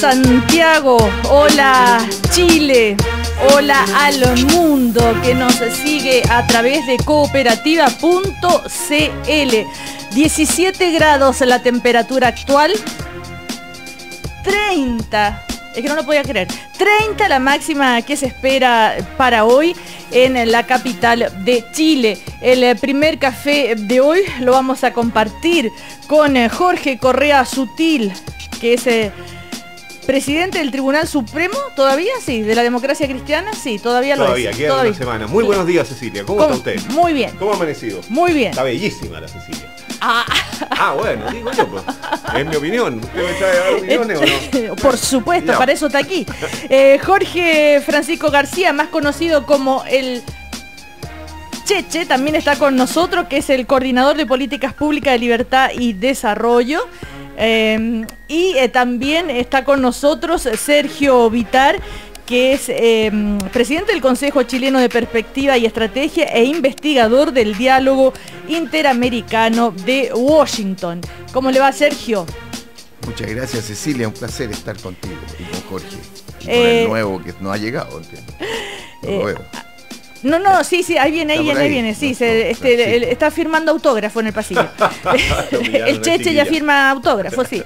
Santiago, hola Chile, hola al mundo que nos sigue a través de cooperativa.cl. 17 grados la temperatura actual, 30, es que no lo podía creer, 30 la máxima que se espera para hoy en la capital de Chile. El primer café de hoy lo vamos a compartir con Jorge Correa Sutil, que es presidente del Tribunal Supremo, ¿todavía? Sí, de la democracia cristiana, sí, todavía lo es. Todavía, queda una semana. Muy buenos días, Cecilia. ¿Cómo está usted? Muy bien. ¿Cómo ha amanecido? Muy bien. Está bellísima la Cecilia. Bueno, digo yo, pues. Es mi opinión. ¿Usted me trae dar opiniones o no? Por supuesto, Ya. para eso está aquí. Jorge Francisco García, más conocido como el Cheche, también está con nosotros, que es el coordinador de políticas públicas de libertad y desarrollo. También está con nosotros Sergio Vitar, que es presidente del Consejo Chileno de Perspectiva y Estrategia e investigador del Diálogo Interamericano de Washington. ¿Cómo le va, Sergio? Muchas gracias, Cecilia, un placer estar contigo y con Jorge y con el nuevo que no ha llegado, entiendo. No lo veo. No, sí, ahí viene, sí, sí. está firmando autógrafo en el pasillo. El Cheche ya firma autógrafo, sí.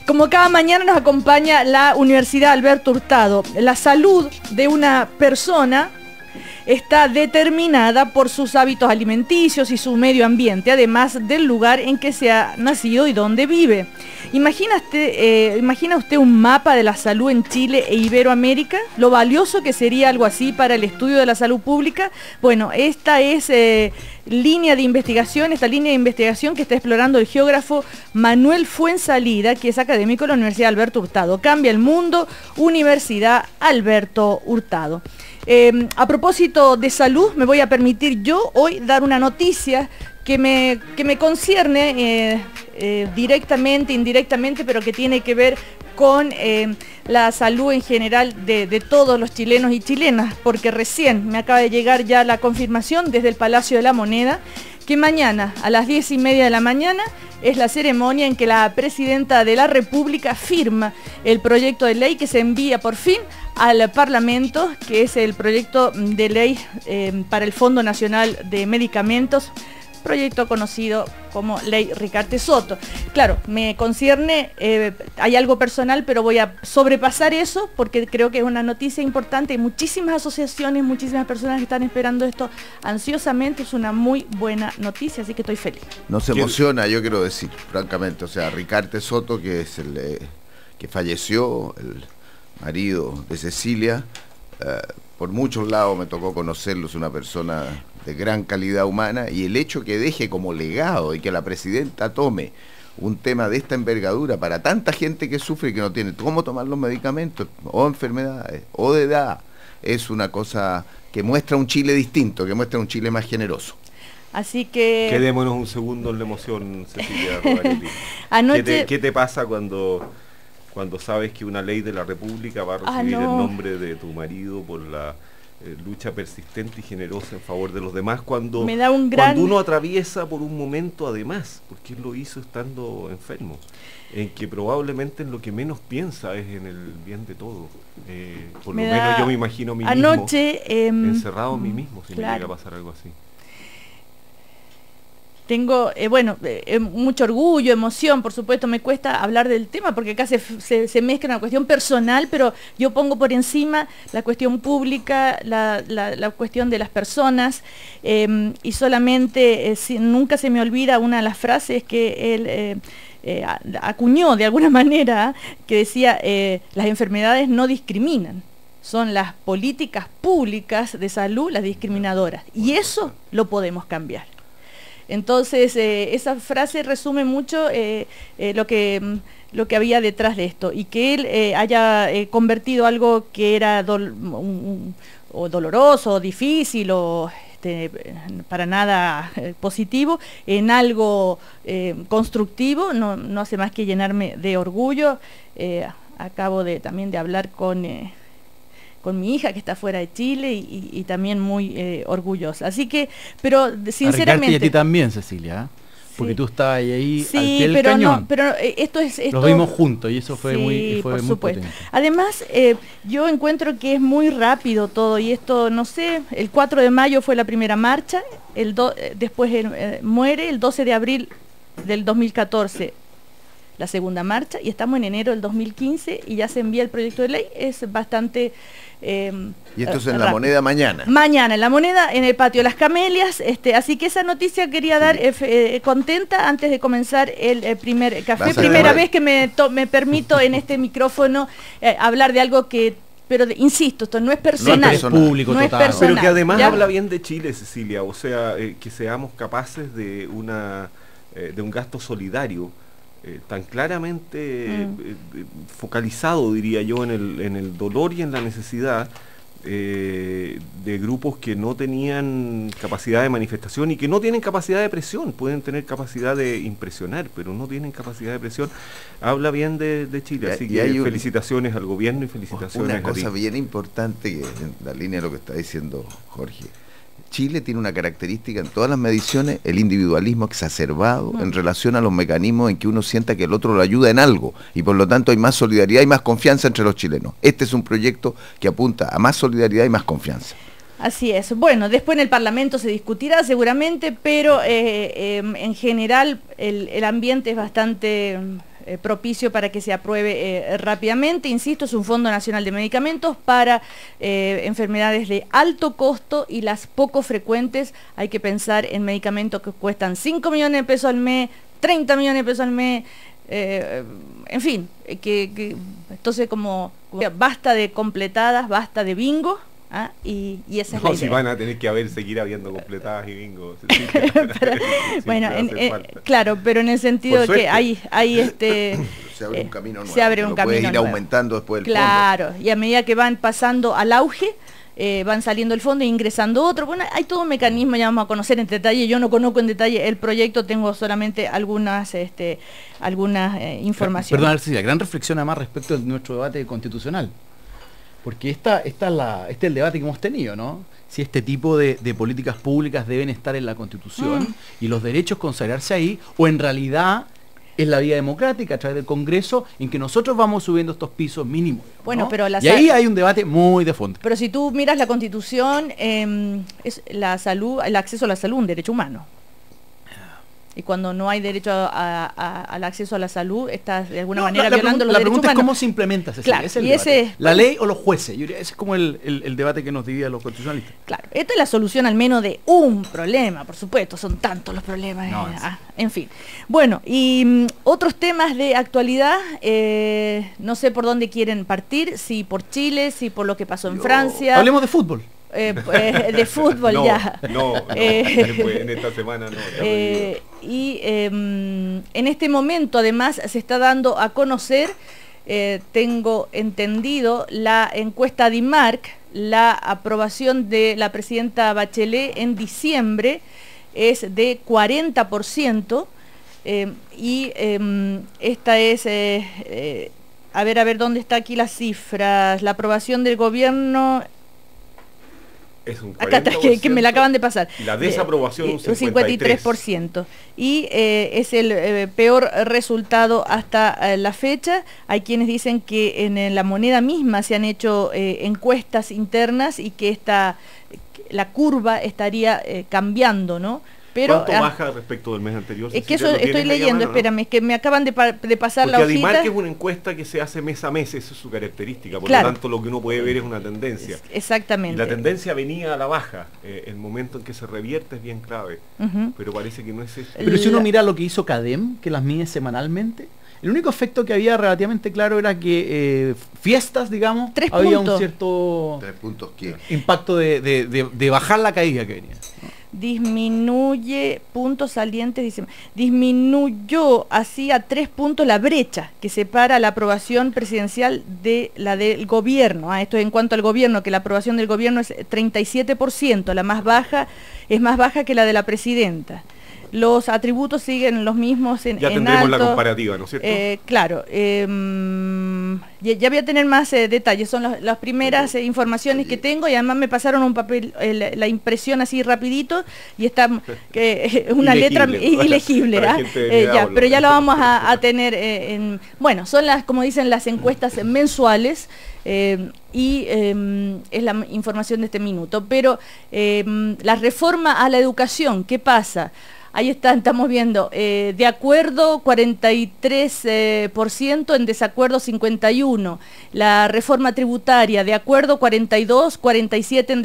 Como cada mañana nos acompaña la Universidad Alberto Hurtado. La salud de una persona está determinada por sus hábitos alimenticios y su medio ambiente, además del lugar en que se ha nacido y donde vive. ¿Imagina usted un mapa de la salud en Chile e Iberoamérica? Lo valioso que sería algo así para el estudio de la salud pública. Bueno, esta es línea de investigación que está explorando el geógrafo Manuel Fuensalida, que es académico de la Universidad Alberto Hurtado. Cambia el mundo, Universidad Alberto Hurtado. A propósito de salud, me voy a permitir yo hoy dar una noticia que me concierne directamente, indirectamente, pero que tiene que ver con la salud en general de todos los chilenos y chilenas, porque recién me acaba de llegar ya la confirmación desde el Palacio de la Moneda que mañana a las 10:30 de la mañana es la ceremonia en que la Presidenta de la República firma el proyecto de ley que se envía por fin al Parlamento, que es el proyecto de ley para el Fondo Nacional de Medicamentos, proyecto conocido como Ley Ricardo Soto. Claro, me concierne, hay algo personal, pero voy a sobrepasar eso porque creo que es una noticia importante. Hay muchísimas asociaciones, muchísimas personas que están esperando esto ansiosamente. Es una muy buena noticia, así que estoy feliz. Nos emociona, yo quiero decir, francamente, o sea, Ricardo Soto, que es el que falleció, el marido de Cecilia, por muchos lados me tocó conocerlo, es una persona de gran calidad humana, y el hecho que deje como legado y que la presidenta tome un tema de esta envergadura para tanta gente que sufre y que no tiene cómo tomar los medicamentos o enfermedades o de edad, es una cosa que muestra un Chile distinto, que muestra un Chile más generoso. Así que... Quedémonos un segundo en la emoción, Cecilia Rogaretti. Anoche... ¿Qué te pasa cuando sabes que una ley de la República va a recibir el nombre de tu marido por la lucha persistente y generosa en favor de los demás, cuando uno atraviesa por un momento, además, porque él lo hizo estando enfermo, en que probablemente en lo que menos piensa es en el bien de todo? Por lo menos yo me imagino a mí anoche, mismo, encerrado en mí mismo, si me llega a pasar algo así. Tengo, mucho orgullo, emoción, por supuesto, me cuesta hablar del tema porque acá se mezcla una cuestión personal, pero yo pongo por encima la cuestión pública, la cuestión de las personas, y solamente, nunca se me olvida una de las frases que él acuñó de alguna manera, que decía, las enfermedades no discriminan. Son las políticas públicas de salud las discriminadoras, y eso lo podemos cambiar. Entonces, esa frase resume mucho lo que había detrás de esto, y que él haya convertido algo que era o doloroso, o difícil, o para nada positivo, en algo constructivo, no hace más que llenarme de orgullo. Acabo también de hablar con mi hija que está fuera de Chile y también muy orgullosa. Así que, pero sinceramente... A Ricardo y a ti también, Cecilia. porque tú estabas ahí sí, al pie del pero cañón. No, pero esto... Los vimos juntos y eso fue muy potente. Además, yo encuentro que es muy rápido todo, y esto, no sé, el 4 de mayo fue la primera marcha, después muere el 12 de abril del 2014 la segunda marcha, y estamos en enero del 2015 y ya se envía el proyecto de ley. Es bastante... y esto es en La Moneda mañana. Mañana, en La Moneda, en el patio Las Camelias. Así que esa noticia quería dar contenta antes de comenzar el primer café. Primera vez que me permito en este micrófono hablar de algo que... Pero insisto, esto no es personal. No es público, no total. Es personal. Pero que además ¿ya? Habla bien de Chile, Cecilia. O sea, que seamos capaces de un gasto solidario tan claramente focalizado, diría yo, en el dolor y en la necesidad de grupos que no tenían capacidad de manifestación y que no tienen capacidad de presión. Pueden tener capacidad de impresionar, pero no tienen capacidad de presión. Habla bien de Chile, así que felicitaciones al gobierno y felicitaciones a ti. Una cosa bien importante, que en la línea de lo que está diciendo Jorge: Chile tiene una característica en todas las mediciones, el individualismo exacerbado en relación a los mecanismos en que uno sienta que el otro lo ayuda en algo, y por lo tanto hay más solidaridad y más confianza entre los chilenos. Este es un proyecto que apunta a más solidaridad y más confianza. Así es. Bueno, después en el Parlamento se discutirá seguramente, pero en general el ambiente es bastante... propicio para que se apruebe rápidamente. Insisto, es un Fondo Nacional de Medicamentos para enfermedades de alto costo y las poco frecuentes. Hay que pensar en medicamentos que cuestan 5 millones de pesos al mes, 30 millones de pesos al mes, en fin, entonces como basta de completadas, basta de bingo. Y esa es la idea. Si van a tener que seguir habiendo completadas y bingo. Bueno, claro, pero en el sentido de que hay se abre un camino nuevo. Se abre un camino puede ir nuevo. aumentando después del fondo. Y a medida que van pasando al auge, van saliendo el fondo e ingresando otro. Bueno, hay todo un mecanismo, ya vamos a conocer en detalle. Yo no conozco en detalle el proyecto, tengo solamente algunas informaciones. Perdón, Cecilia, gran reflexión además respecto de nuestro debate constitucional. Porque este es el debate que hemos tenido, ¿no? Si este tipo de políticas públicas deben estar en la Constitución y los derechos consagrarse ahí, o en realidad es la vía democrática a través del Congreso en que nosotros vamos subiendo estos pisos mínimos, ¿no? Bueno, pero y ahí hay un debate muy de fondo. Pero si tú miras la Constitución, es la salud, el acceso a la salud, un derecho humano. Y cuando no hay derecho al acceso a la salud, estás de alguna manera violando los derechos humanos. La pregunta es cómo se implementa ese la ley o los jueces. Yo diría, ese es como el debate que nos divide a los constitucionalistas. Claro, esta es la solución al menos de un problema, por supuesto, son tantos los problemas. En fin. Bueno, y otros temas de actualidad, no sé por dónde quieren partir, si por Chile, si por lo que pasó en Francia. Hablemos de fútbol. De fútbol ya. En esta semana no. Y en este momento además se está dando a conocer, tengo entendido, la encuesta DIMARC, la aprobación de la presidenta Bachelet en diciembre es de 40%, y esta es, a ver dónde está aquí las cifras, la aprobación del gobierno... Es un 40%, acá está, que me la acaban de pasar. La desaprobación un 53%. Y es el peor resultado hasta la fecha. Hay quienes dicen que en La Moneda misma se han hecho encuestas internas y que la curva estaría cambiando, ¿no? Pero, ¿cuánto baja respecto del mes anterior? Es que eso estoy leyendo, espérame, es que me acaban de pasar la hojita. Porque DIMARC es una encuesta que se hace mes a mes, esa es su característica, por lo tanto lo que uno puede ver es una tendencia. Exactamente. Y la tendencia venía a la baja, el momento en que se revierte es bien clave, pero parece que no es esto. Pero si uno mira lo que hizo CADEM, que las mide semanalmente, el único efecto que había relativamente claro era que fiestas, digamos, había un cierto 3 puntos, ¿qué? impacto de bajar la caída que venía, ¿no? Disminuye puntos salientes, dice, disminuyó así a 3 puntos la brecha que separa la aprobación presidencial de la del gobierno. Esto es en cuanto al gobierno, que la aprobación del gobierno es 37%, la más baja, es más baja que la de la presidenta. los atributos siguen los mismos en ya tendremos alto. La comparativa, ¿no es cierto? Claro, ya voy a tener más detalles, son las primeras informaciones que tengo, y además me pasaron un papel, la impresión así rapidito, y está una letra ilegible, pero ya lo vamos a tener bueno, son como dicen, las encuestas mensuales, y es la información de este minuto. Pero la reforma a la educación, ¿qué pasa? Ahí estamos viendo, de acuerdo 43%, en desacuerdo 51%. La reforma tributaria, de acuerdo 42%, 47% en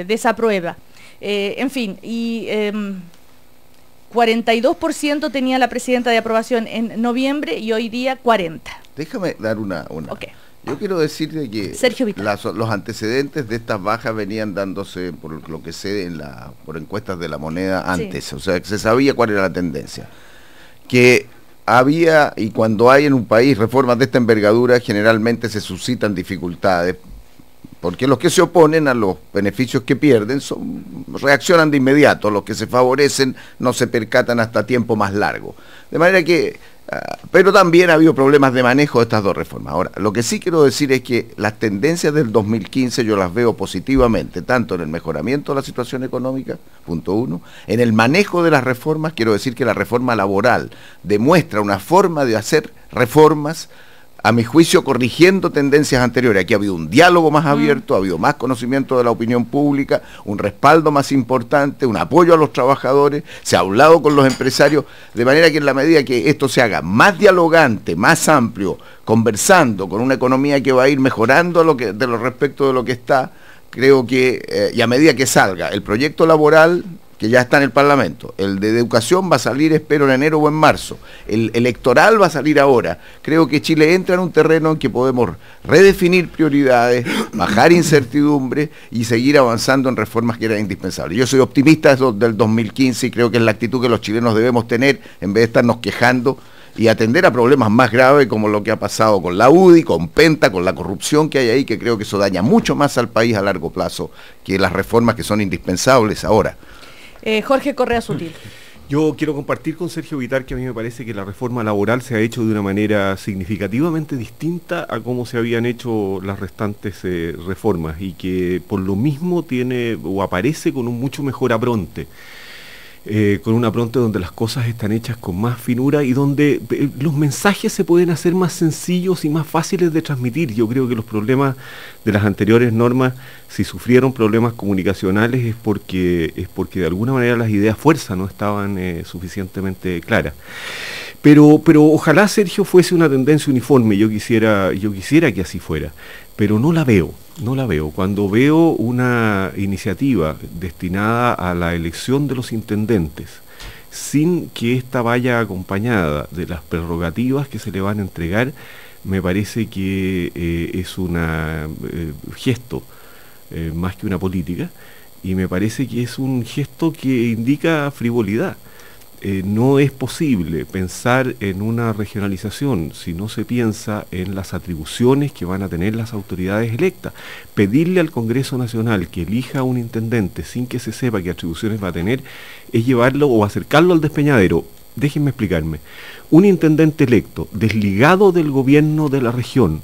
desaprueba. En fin, y 42% tenía la presidenta de aprobación en noviembre, y hoy día 40%. Déjame dar una. Okay. Yo quiero decirte que los antecedentes de estas bajas venían dándose, por lo que sé, por encuestas de La Moneda antes. Sí. O sea, que se sabía cuál era la tendencia. Que había, y cuando hay en un país reformas de esta envergadura, generalmente se suscitan dificultades, porque los que se oponen a los beneficios que pierden reaccionan de inmediato, los que se favorecen no se percatan hasta tiempo más largo. De manera que, pero también ha habido problemas de manejo de estas dos reformas. Ahora, lo que sí quiero decir es que las tendencias del 2015 yo las veo positivamente, tanto en el mejoramiento de la situación económica, punto uno, en el manejo de las reformas. Quiero decir que la reforma laboral demuestra una forma de hacer reformas, a mi juicio, corrigiendo tendencias anteriores. Aquí ha habido un diálogo más abierto, ha habido más conocimiento de la opinión pública, un respaldo más importante, un apoyo a los trabajadores, se ha hablado con los empresarios, de manera que en la medida que esto se haga más dialogante, más amplio, conversando con una economía que va a ir mejorando respecto de lo que está, creo que, y a medida que salga el proyecto laboral, que ya está en el Parlamento, el de educación va a salir, espero, en enero o en marzo, el electoral va a salir ahora. Creo que Chile entra en un terreno en que podemos redefinir prioridades, bajar incertidumbre y seguir avanzando en reformas que eran indispensables. Yo soy optimista del 2015 y creo que es la actitud que los chilenos debemos tener, en vez de estarnos quejando y atender a problemas más graves como lo que ha pasado con la UDI, con Penta, con la corrupción que hay ahí, que creo que eso daña mucho más al país a largo plazo que las reformas que son indispensables ahora. Jorge Correa Sutil. Yo quiero compartir con Sergio Vitar que a mí me parece que la reforma laboral se ha hecho de una manera significativamente distinta a cómo se habían hecho las restantes reformas, y que por lo mismo tiene o aparece con un mucho mejor apronte. Con un apronte donde las cosas están hechas con más finura y donde los mensajes se pueden hacer más sencillos y más fáciles de transmitir. Yo creo que los problemas de las anteriores normas, si sufrieron problemas comunicacionales, es porque de alguna manera las ideas fuerza no estaban suficientemente claras. Pero ojalá, Sergio, fuese una tendencia uniforme. Yo quisiera que así fuera, pero no la veo. Cuando veo una iniciativa destinada a la elección de los intendentes, sin que ésta vaya acompañada de las prerrogativas que se le van a entregar, me parece que es un gesto más que una política, y me parece que es un gesto que indica frivolidad. No es posible pensar en una regionalización si no se piensa en las atribuciones que van a tener las autoridades electas. Pedirle al Congreso Nacional que elija a un intendente sin que se sepa qué atribuciones va a tener es llevarlo o acercarlo al despeñadero. Déjenme explicarme. Un intendente electo, desligado del gobierno de la región,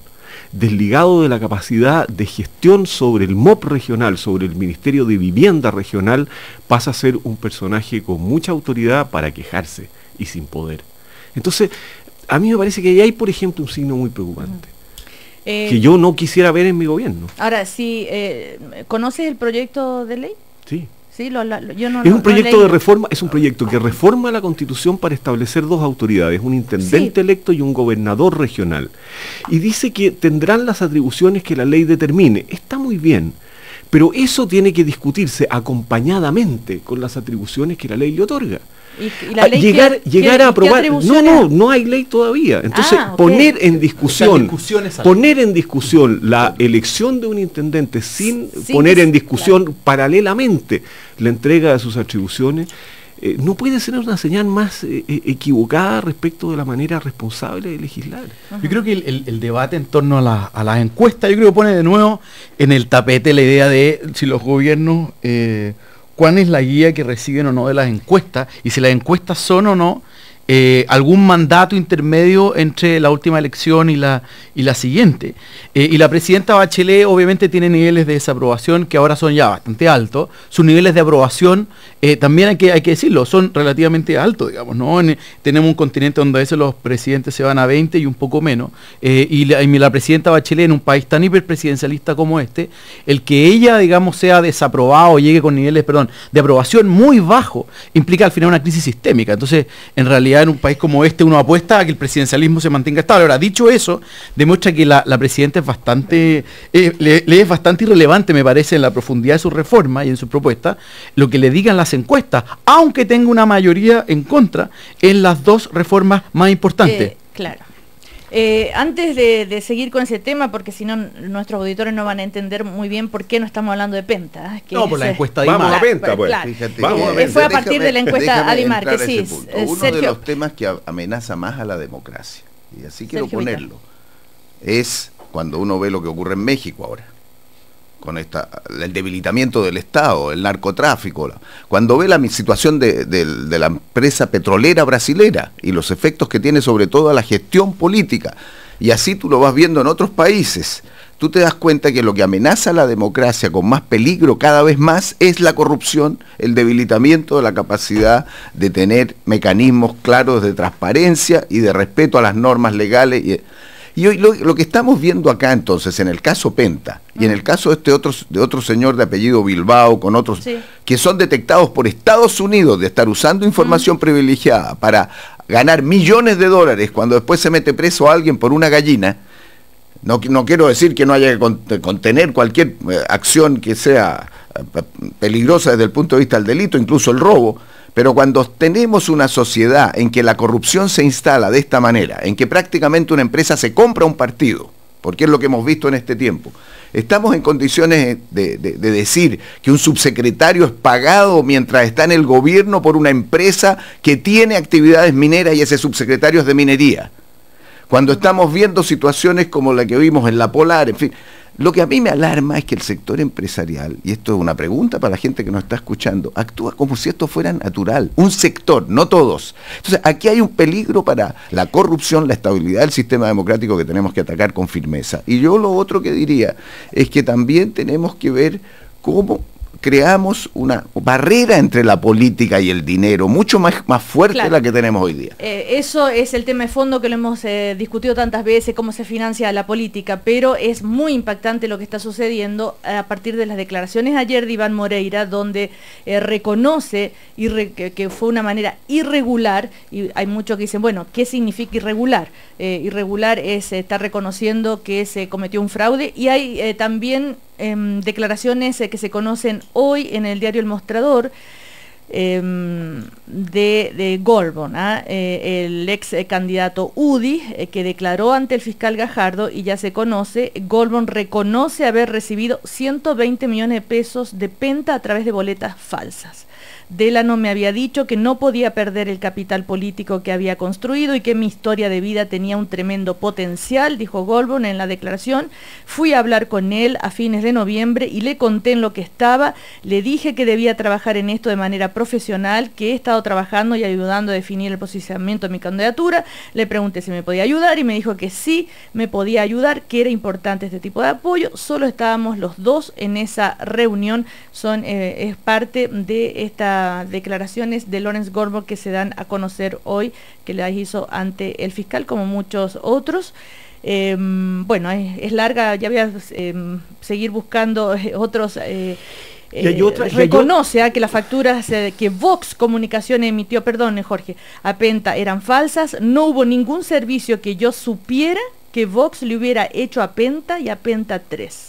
desligado de la capacidad de gestión sobre el MOP regional, sobre el Ministerio de Vivienda regional, pasa a ser un personaje con mucha autoridad para quejarse y sin poder. Entonces, a mí me parece que ahí hay, por ejemplo, un signo muy preocupante, que yo no quisiera ver en mi gobierno. Ahora, ¿conoces el proyecto de ley? Sí. Sí, es un proyecto de reforma, es un proyecto que reforma la Constitución para establecer dos autoridades, un intendente electo y un gobernador regional. Y dice que tendrán las atribuciones que la ley determine. Está muy bien, pero eso tiene que discutirse acompañadamente con las atribuciones que la ley le otorga. ¿Y la ley llegar a aprobar, no hay ley todavía. Entonces, poner en discusión la elección de un intendente sin poner en discusión paralelamente la entrega de sus atribuciones, no puede ser una señal más equivocada respecto de la manera responsable de legislar. Yo creo que el debate en torno a las encuestas, yo creo que pone de nuevo en el tapete la idea de si los gobiernos cuál es la guía que reciben o no de las encuestas, y si las encuestas son o no algún mandato intermedio entre la última elección y la siguiente. Y la presidenta Bachelet obviamente tiene niveles de desaprobación que ahora son ya bastante altos. Sus niveles de aprobación también hay que decirlo, son relativamente altos, digamos, ¿no? Tenemos un continente donde a veces los presidentes se van a 20 y un poco menos. Y la presidenta Bachelet, en un país tan hiperpresidencialista como este, el que ella, digamos, sea desaprobada o llegue con niveles, de aprobación muy bajos, implica al final una crisis sistémica. Entonces, en realidad, en un país como este uno apuesta a que el presidencialismo se mantenga estable. Ahora, dicho eso, demuestra que la presidenta es bastante, le es bastante irrelevante, me parece, en la profundidad de su reforma y en su propuesta, lo que le digan las encuestas, aunque tenga una mayoría en contra en las dos reformas más importantes. Claro. Antes de seguir con ese tema, porque si no nuestros auditores no van a entender muy bien por qué no estamos hablando de Penta. Por la encuesta de Vamos a Penta, pues. Claro. Fue a partir de la encuesta Adimar, que sí. Uno de los temas que amenaza más a la democracia, y así quiero ponerlo, es cuando uno ve lo que ocurre en México ahora, con el debilitamiento del Estado, el narcotráfico, cuando ve la situación de la empresa petrolera brasilera y los efectos que tiene sobre todo a la gestión política, y así tú lo vas viendo en otros países, tú te das cuenta que lo que amenaza a la democracia con más peligro cada vez más es la corrupción, el debilitamiento de la capacidad de tener mecanismos claros de transparencia y de respeto a las normas legales. Y hoy lo que estamos viendo acá entonces, en el caso Penta, y en el caso de otro señor de apellido Bilbao, con otros, que son detectados por Estados Unidos de estar usando información privilegiada para ganar millones de dólares, cuando después se mete preso a alguien por una gallina. No quiero decir que no haya que contener cualquier acción que sea peligrosa desde el punto de vista del delito, incluso el robo, pero cuando tenemos una sociedad en que la corrupción se instala de esta manera, en que prácticamente una empresa se compra un partido, porque es lo que hemos visto en este tiempo, estamos en condiciones de decir que un subsecretario es pagado mientras está en el gobierno por una empresa que tiene actividades mineras y ese subsecretario es de minería. Cuando estamos viendo situaciones como la que vimos en la Polar, en fin, lo que a mí me alarma es que el sector empresarial, y esto es una pregunta para la gente que nos está escuchando, actúa como si esto fuera natural, un sector, no todos. Entonces, aquí hay un peligro para la corrupción, la estabilidad del sistema democrático que tenemos que atacar con firmeza. Y yo lo otro que diría es que también tenemos que ver cómo creamos una barrera entre la política y el dinero, mucho más fuerte de la que tenemos hoy día. Eso es el tema de fondo que lo hemos discutido tantas veces, cómo se financia la política, pero es muy impactante lo que está sucediendo a partir de las declaraciones ayer de Iván Moreira, donde reconoce que fue una manera irregular, y hay muchos que dicen, bueno, ¿qué significa irregular? Irregular es estar reconociendo que se cometió un fraude, y hay también declaraciones que se conocen hoy en el diario El Mostrador de Gorbón, el ex candidato UDI, que declaró ante el fiscal Gajardo, y ya se conoce. Gorbón reconoce haber recibido 120 millones de pesos de Penta a través de boletas falsas. Delano me había dicho que no podía perder el capital político que había construido y que mi historia de vida tenía un tremendo potencial, dijo Gorbón en la declaración. Fui a hablar con él a fines de noviembre y le conté en lo que estaba, le dije que debía trabajar en esto de manera profesional, que he estado trabajando y ayudando a definir el posicionamiento de mi candidatura. Le pregunté si me podía ayudar y me dijo que sí me podía ayudar, que era importante este tipo de apoyo. Solo estábamos los dos en esa reunión. Es parte de estas declaraciones de Lawrence Gorbón que se dan a conocer hoy, que las hizo ante el fiscal, como muchos otros. Bueno, es larga, ya voy a seguir buscando otros. Reconoce que las facturas que Vox Comunicación emitió, perdón Jorge, a Penta eran falsas. No hubo ningún servicio que yo supiera que Vox le hubiera hecho a Penta y a Penta 3.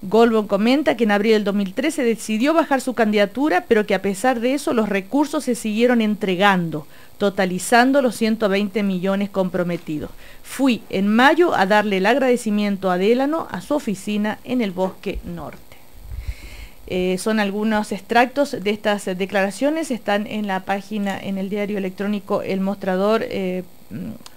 Gorbón comenta que en abril del 2013 decidió bajar su candidatura, pero que a pesar de eso los recursos se siguieron entregando, totalizando los 120 millones comprometidos. Fui en mayo a darle el agradecimiento a Delano a su oficina en el Bosque Norte. Son algunos extractos de estas declaraciones, están en la página, en el diario electrónico El Mostrador en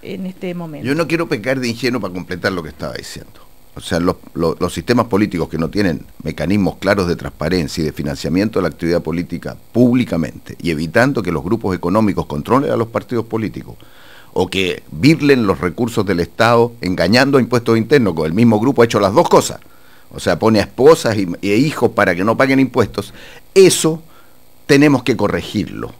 este momento. Yo no quiero pecar de ingenuo para completar lo que estaba diciendo. O sea, los sistemas políticos que no tienen mecanismos claros de transparencia y de financiamiento de la actividad política públicamente, y evitando que los grupos económicos controlen a los partidos políticos, o que birlen los recursos del Estado engañando a impuestos internos, con el mismo grupo ha hecho las dos cosas, o sea, pone a esposas e hijos para que no paguen impuestos, eso tenemos que corregirlo.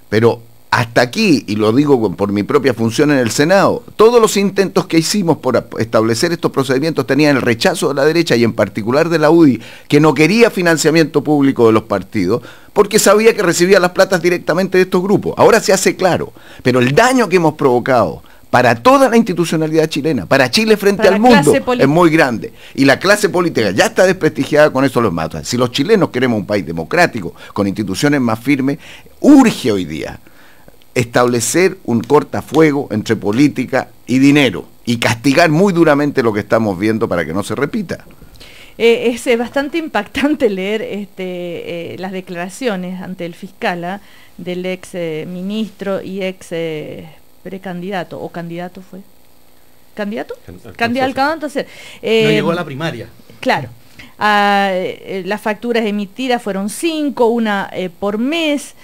Pero hasta aquí, y lo digo por mi propia función en el Senado, todos los intentos que hicimos por establecer estos procedimientos tenían el rechazo de la derecha y en particular de la UDI, que no quería financiamiento público de los partidos, porque sabía que recibía las platas directamente de estos grupos. Ahora se hace claro, pero el daño que hemos provocado para toda la institucionalidad chilena, para Chile frente al mundo, es muy grande. Y la clase política ya está desprestigiada, con eso los matan. Si los chilenos queremos un país democrático, con instituciones más firmes, urge hoy día establecer un cortafuego entre política y dinero y castigar muy duramente lo que estamos viendo para que no se repita. Es bastante impactante leer las declaraciones ante el fiscal del ex ministro y ex precandidato, o candidato fue. ¿Candidato? Candidato. No llegó a la primaria. Claro. Las facturas emitidas fueron 5, una por mes.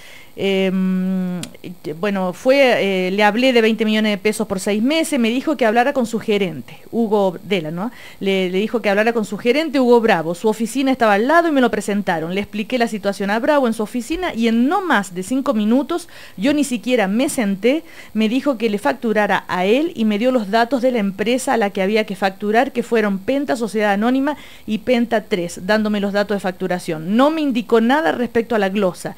Bueno, le hablé de 20 millones de pesos por 6 meses, me dijo que hablara con su gerente, Hugo Dela, ¿no? Le dijo que hablara con su gerente, Hugo Bravo. Su oficina estaba al lado y me lo presentaron. Le expliqué la situación a Bravo en su oficina y en no más de 5 minutos, yo ni siquiera me senté, me dijo que le facturara a él y me dio los datos de la empresa a la que había que facturar, que fueron Penta, Sociedad Anónima y Penta 3, dándome los datos de facturación. No me indicó nada respecto a la glosa.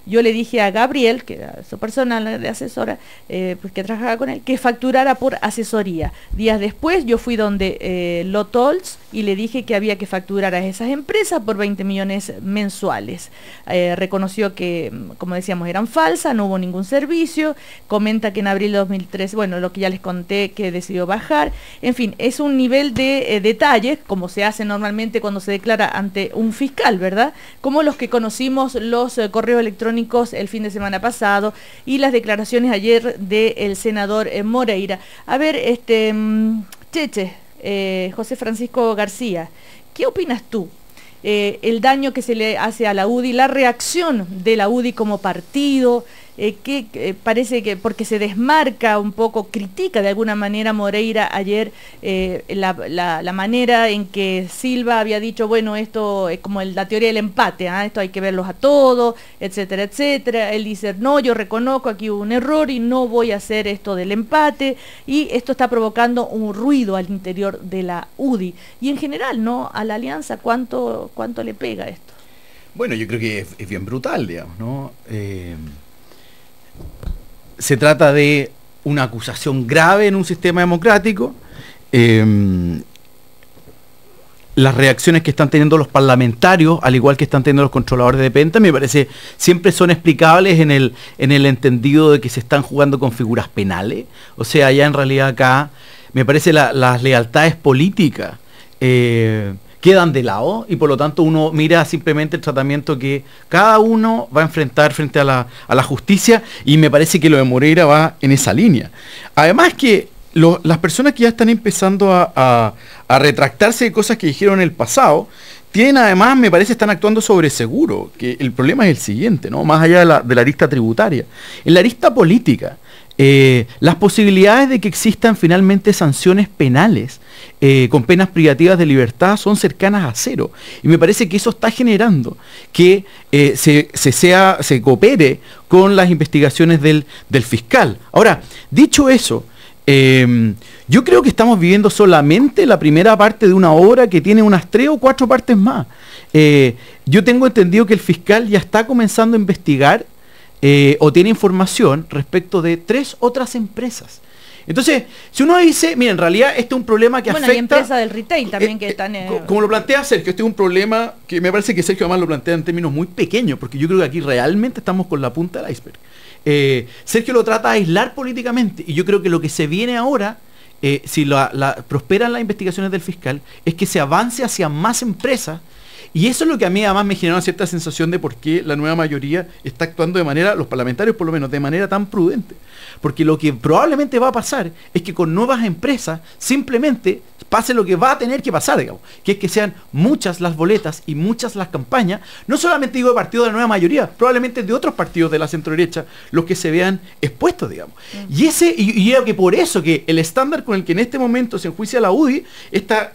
Yo le dije a Gabriel, que era su persona de asesora, pues que trabajaba con él, que facturara por asesoría. Días después yo fui donde Lotols y le dije que había que facturar a esas empresas por 20 millones mensuales. Reconoció que, como decíamos, eran falsas, no hubo ningún servicio. Comenta que en abril de 2013, bueno, lo que ya les conté, que decidió bajar. En fin, es un nivel de detalles, como se hace normalmente cuando se declara ante un fiscal, ¿verdad? Como los que conocimos los correos electrónicos el fin de semana pasado y las declaraciones ayer del senador Moreira. A ver, Cheche, José Francisco García, ¿qué opinas tú? El daño que se le hace a la UDI, la reacción de la UDI como partido, que parece que porque se desmarca un poco, critica de alguna manera Moreira ayer la manera en que Silva había dicho, bueno, esto es como la teoría del empate, esto hay que verlos a todos, etcétera, etcétera. Él dice, no, yo reconozco aquí hubo un error y no voy a hacer esto del empate, y esto está provocando un ruido al interior de la UDI. Y en general, ¿no? A la alianza, ¿cuánto le pega esto? Bueno, yo creo que es bien brutal, digamos, ¿no? Se trata de una acusación grave en un sistema democrático. Las reacciones que están teniendo los parlamentarios, al igual que están teniendo los controladores de Penta, me parece siempre son explicables en el entendido de que se están jugando con figuras penales. O sea, ya en realidad acá me parece las lealtades políticas quedan de lado, y por lo tanto uno mira simplemente el tratamiento que cada uno va a enfrentar frente a la justicia, y me parece que lo de Moreira va en esa línea. Además que las personas que ya están empezando a retractarse de cosas que dijeron en el pasado, tienen además, me parece, están actuando sobre seguro, que el problema es el siguiente, ¿no? Más allá de la arista tributaria. En la arista política, las posibilidades de que existan finalmente sanciones penales con penas privativas de libertad son cercanas a cero, y me parece que eso está generando que se coopere con las investigaciones del fiscal. Ahora, dicho eso, yo creo que estamos viviendo solamente la primera parte de una obra que tiene unas 3 o 4 partes más. Yo tengo entendido que el fiscal ya está comenzando a investigar o tiene información respecto de 3 otras empresas. Entonces, si uno dice, mira, en realidad este es un problema que afecta... Bueno, hay empresas del retail también que están... Como lo plantea Sergio, este es un problema que me parece que Sergio además lo plantea en términos muy pequeños, porque yo creo que aquí realmente estamos con la punta del iceberg. Sergio lo trata de aislar políticamente, y yo creo que lo que se viene ahora, si prosperan las investigaciones del fiscal, es que se avance hacia más empresas Y eso es lo que a mí además me genera una cierta sensación de por qué la nueva mayoría está actuando de manera, los parlamentarios por lo menos, de manera tan prudente. Porque lo que probablemente va a pasar es que con nuevas empresas simplemente pase lo que va a tener que pasar, digamos, que es que sean muchas las boletas y muchas las campañas, no solamente digo de partidos de la nueva mayoría, probablemente de otros partidos de la centro-derecha, los que se vean expuestos, digamos. Y creo que por eso que el estándar con el que en este momento se enjuicia la UDI, esta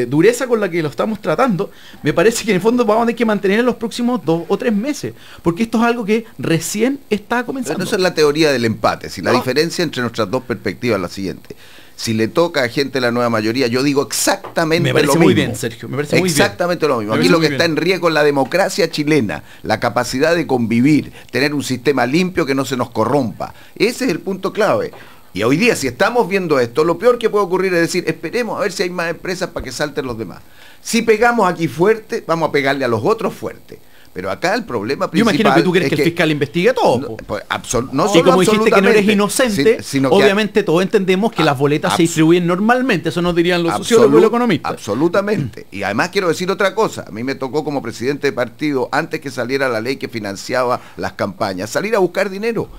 dureza con la que lo estamos tratando, me parece que en el fondo vamos a tener que mantener en los próximos 2 o 3 meses, porque esto es algo que recién está comenzando. Pero esa es la teoría del empate. Si la diferencia entre nuestras dos perspectivas es la siguiente: si le toca a gente de la nueva mayoría, yo digo exactamente lo mismo. Me parece muy bien, Sergio. Me parece exactamente lo mismo. Aquí lo que está en riesgo es la democracia chilena, la capacidad de convivir, tener un sistema limpio que no se nos corrompa. Ese es el punto clave. Y hoy día, si estamos viendo esto, lo peor que puede ocurrir es decir, esperemos a ver si hay más empresas para que salten los demás. Si pegamos aquí fuerte, vamos a pegarle a los otros fuerte. Pero acá el problema principal. Yo imagino que tú quieres que el fiscal investigue todo. No, pues, y como dijiste que no eres inocente, sino obviamente todos entendemos que las boletas se distribuyen normalmente. Eso nos dirían los sociólogos y los económistas. Absolutamente. Y además quiero decir otra cosa. A mí me tocó como presidente de partido, antes que saliera la ley que financiaba las campañas, salir a buscar dinero.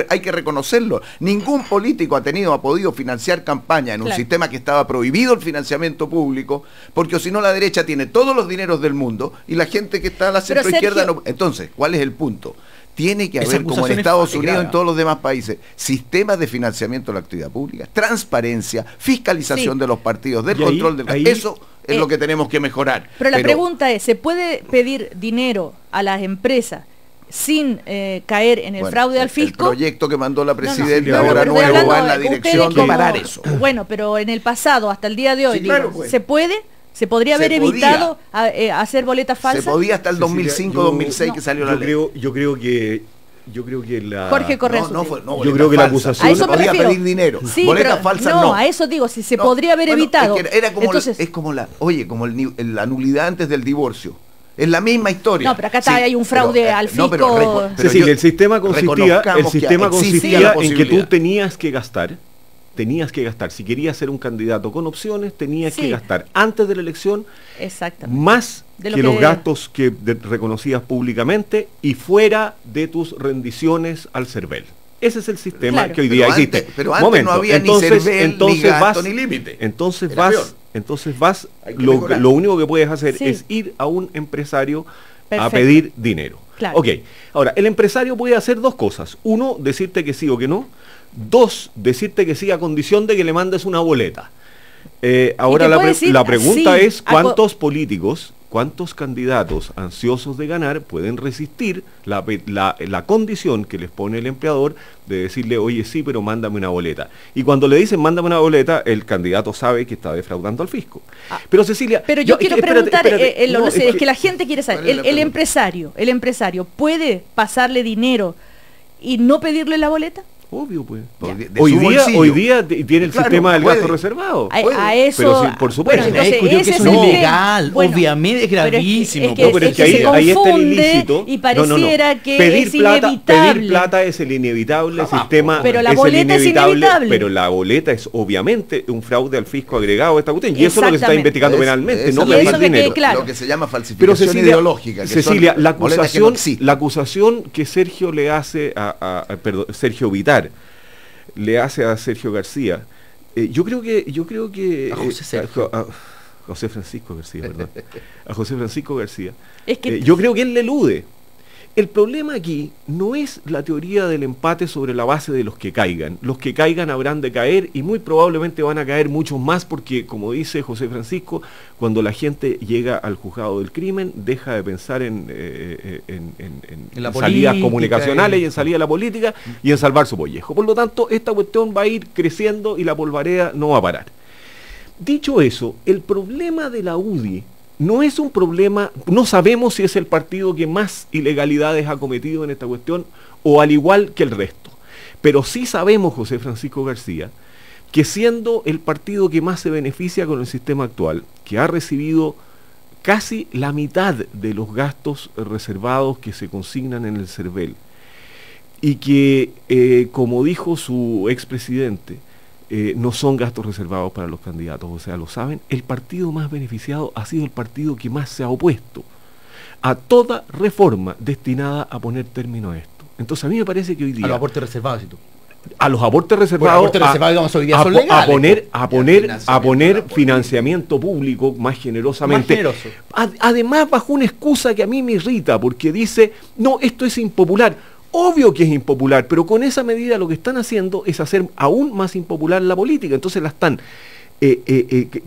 Hay que reconocerlo. Ningún político ha podido financiar campañas en un sistema que estaba prohibido el financiamiento público, porque si no la derecha tiene todos los dineros del mundo y la gente que está a la izquierda no. Entonces, ¿cuál es el punto? Tiene que haber, como en Estados Unidos, en todos los demás países, sistemas de financiamiento de la actividad pública, transparencia, fiscalización de los partidos, del control del... Eso es lo que tenemos que mejorar. Pero la pregunta es, ¿se puede pedir dinero a las empresas sin caer en el fraude al fisco? El proyecto que mandó la presidenta ahora nuevo va en la dirección de parar eso. Bueno, pero en el pasado, hasta el día de hoy, ¿se puede? ¿Se podría haber evitado hacer boletas falsas? Se podía hasta el 2005-2006 que salió la ley. Yo creo que la... Jorge Correa. Yo creo que la acusación... A eso podía pedir dinero. Sí, boletas falsas no. A eso digo, si se podría haber evitado. Era como como la nulidad antes del divorcio. Es la misma historia. No, pero acá hay un fraude al fisco. El sistema consistía en que tú tenías que gastar. Si querías ser un candidato con opciones, tenías que gastar antes de la elección más que los gastos que reconocías públicamente y fuera de tus rendiciones al CERVEL. Ese es el sistema que hoy día existe. Pero antes no había ni CERVEL, ni gasto, ni límite. Entonces vas, lo único que puedes hacer es ir a un empresario a pedir dinero. Claro. Ok, ahora, el empresario puede hacer dos cosas. Uno, decirte que sí o que no. Dos, decirte que sí a condición de que le mandes una boleta. Ahora la pregunta es cuántos políticos, cuántos candidatos ansiosos de ganar pueden resistir la condición que les pone el empleador de decirle, oye, sí, pero mándame una boleta. Y cuando le dicen mándame una boleta, el candidato sabe que está defraudando al fisco. Pero Cecilia... Pero yo quiero preguntar, es que la gente quiere saber, el empresario ¿puede pasarle dinero y no pedirle la boleta? Obvio, pues. Hoy día tiene el sistema del gasto reservado. A eso... Pero por supuesto. Bueno, entonces, eso es ilegal, obviamente es gravísimo. Pero es que ahí está el ilícito. Y pareciera que es inevitable. Pedir plata es el inevitable, el sistema pero la boleta es inevitable. Pero la boleta es obviamente un fraude al fisco agregado a esta cuestión. Y eso es lo que se está investigando penalmente, no pedir dinero. Lo que se llama falsificación ideológica. Cecilia, la acusación que Sergio le hace Sergio Vitar le hace a Sergio García, yo creo que a José Francisco García, perdón, a José Francisco García, yo creo que él le elude. El problema aquí no es la teoría del empate sobre la base de los que caigan. Los que caigan habrán de caer y muy probablemente van a caer muchos más porque, como dice José Francisco, cuando la gente llega al juzgado del crimen, deja de pensar en salidas comunicacionales y en salida de la política y en salvar su pellejo. Por lo tanto, esta cuestión va a ir creciendo y la polvareda no va a parar. Dicho eso, el problema de la UDI no es un problema, no sabemos si es el partido que más ilegalidades ha cometido en esta cuestión o al igual que el resto. Pero sí sabemos, José Francisco García, que siendo el partido que más se beneficia con el sistema actual, que ha recibido casi la mitad de los gastos reservados que se consignan en el CERVEL, y que, como dijo su expresidente, no son gastos reservados para los candidatos, o sea, lo saben. El partido más beneficiado ha sido el partido que más se ha opuesto a toda reforma destinada a poner término a esto. Entonces a mí me parece que hoy día... A los aportes reservados, ¿sí tú? A los aportes reservados, a poner financiamiento público más generosamente. Además, bajo una excusa que a mí me irrita, porque dice, no, esto es impopular. Obvio que es impopular, pero con esa medida lo que están haciendo es hacer aún más impopular la política. Entonces la están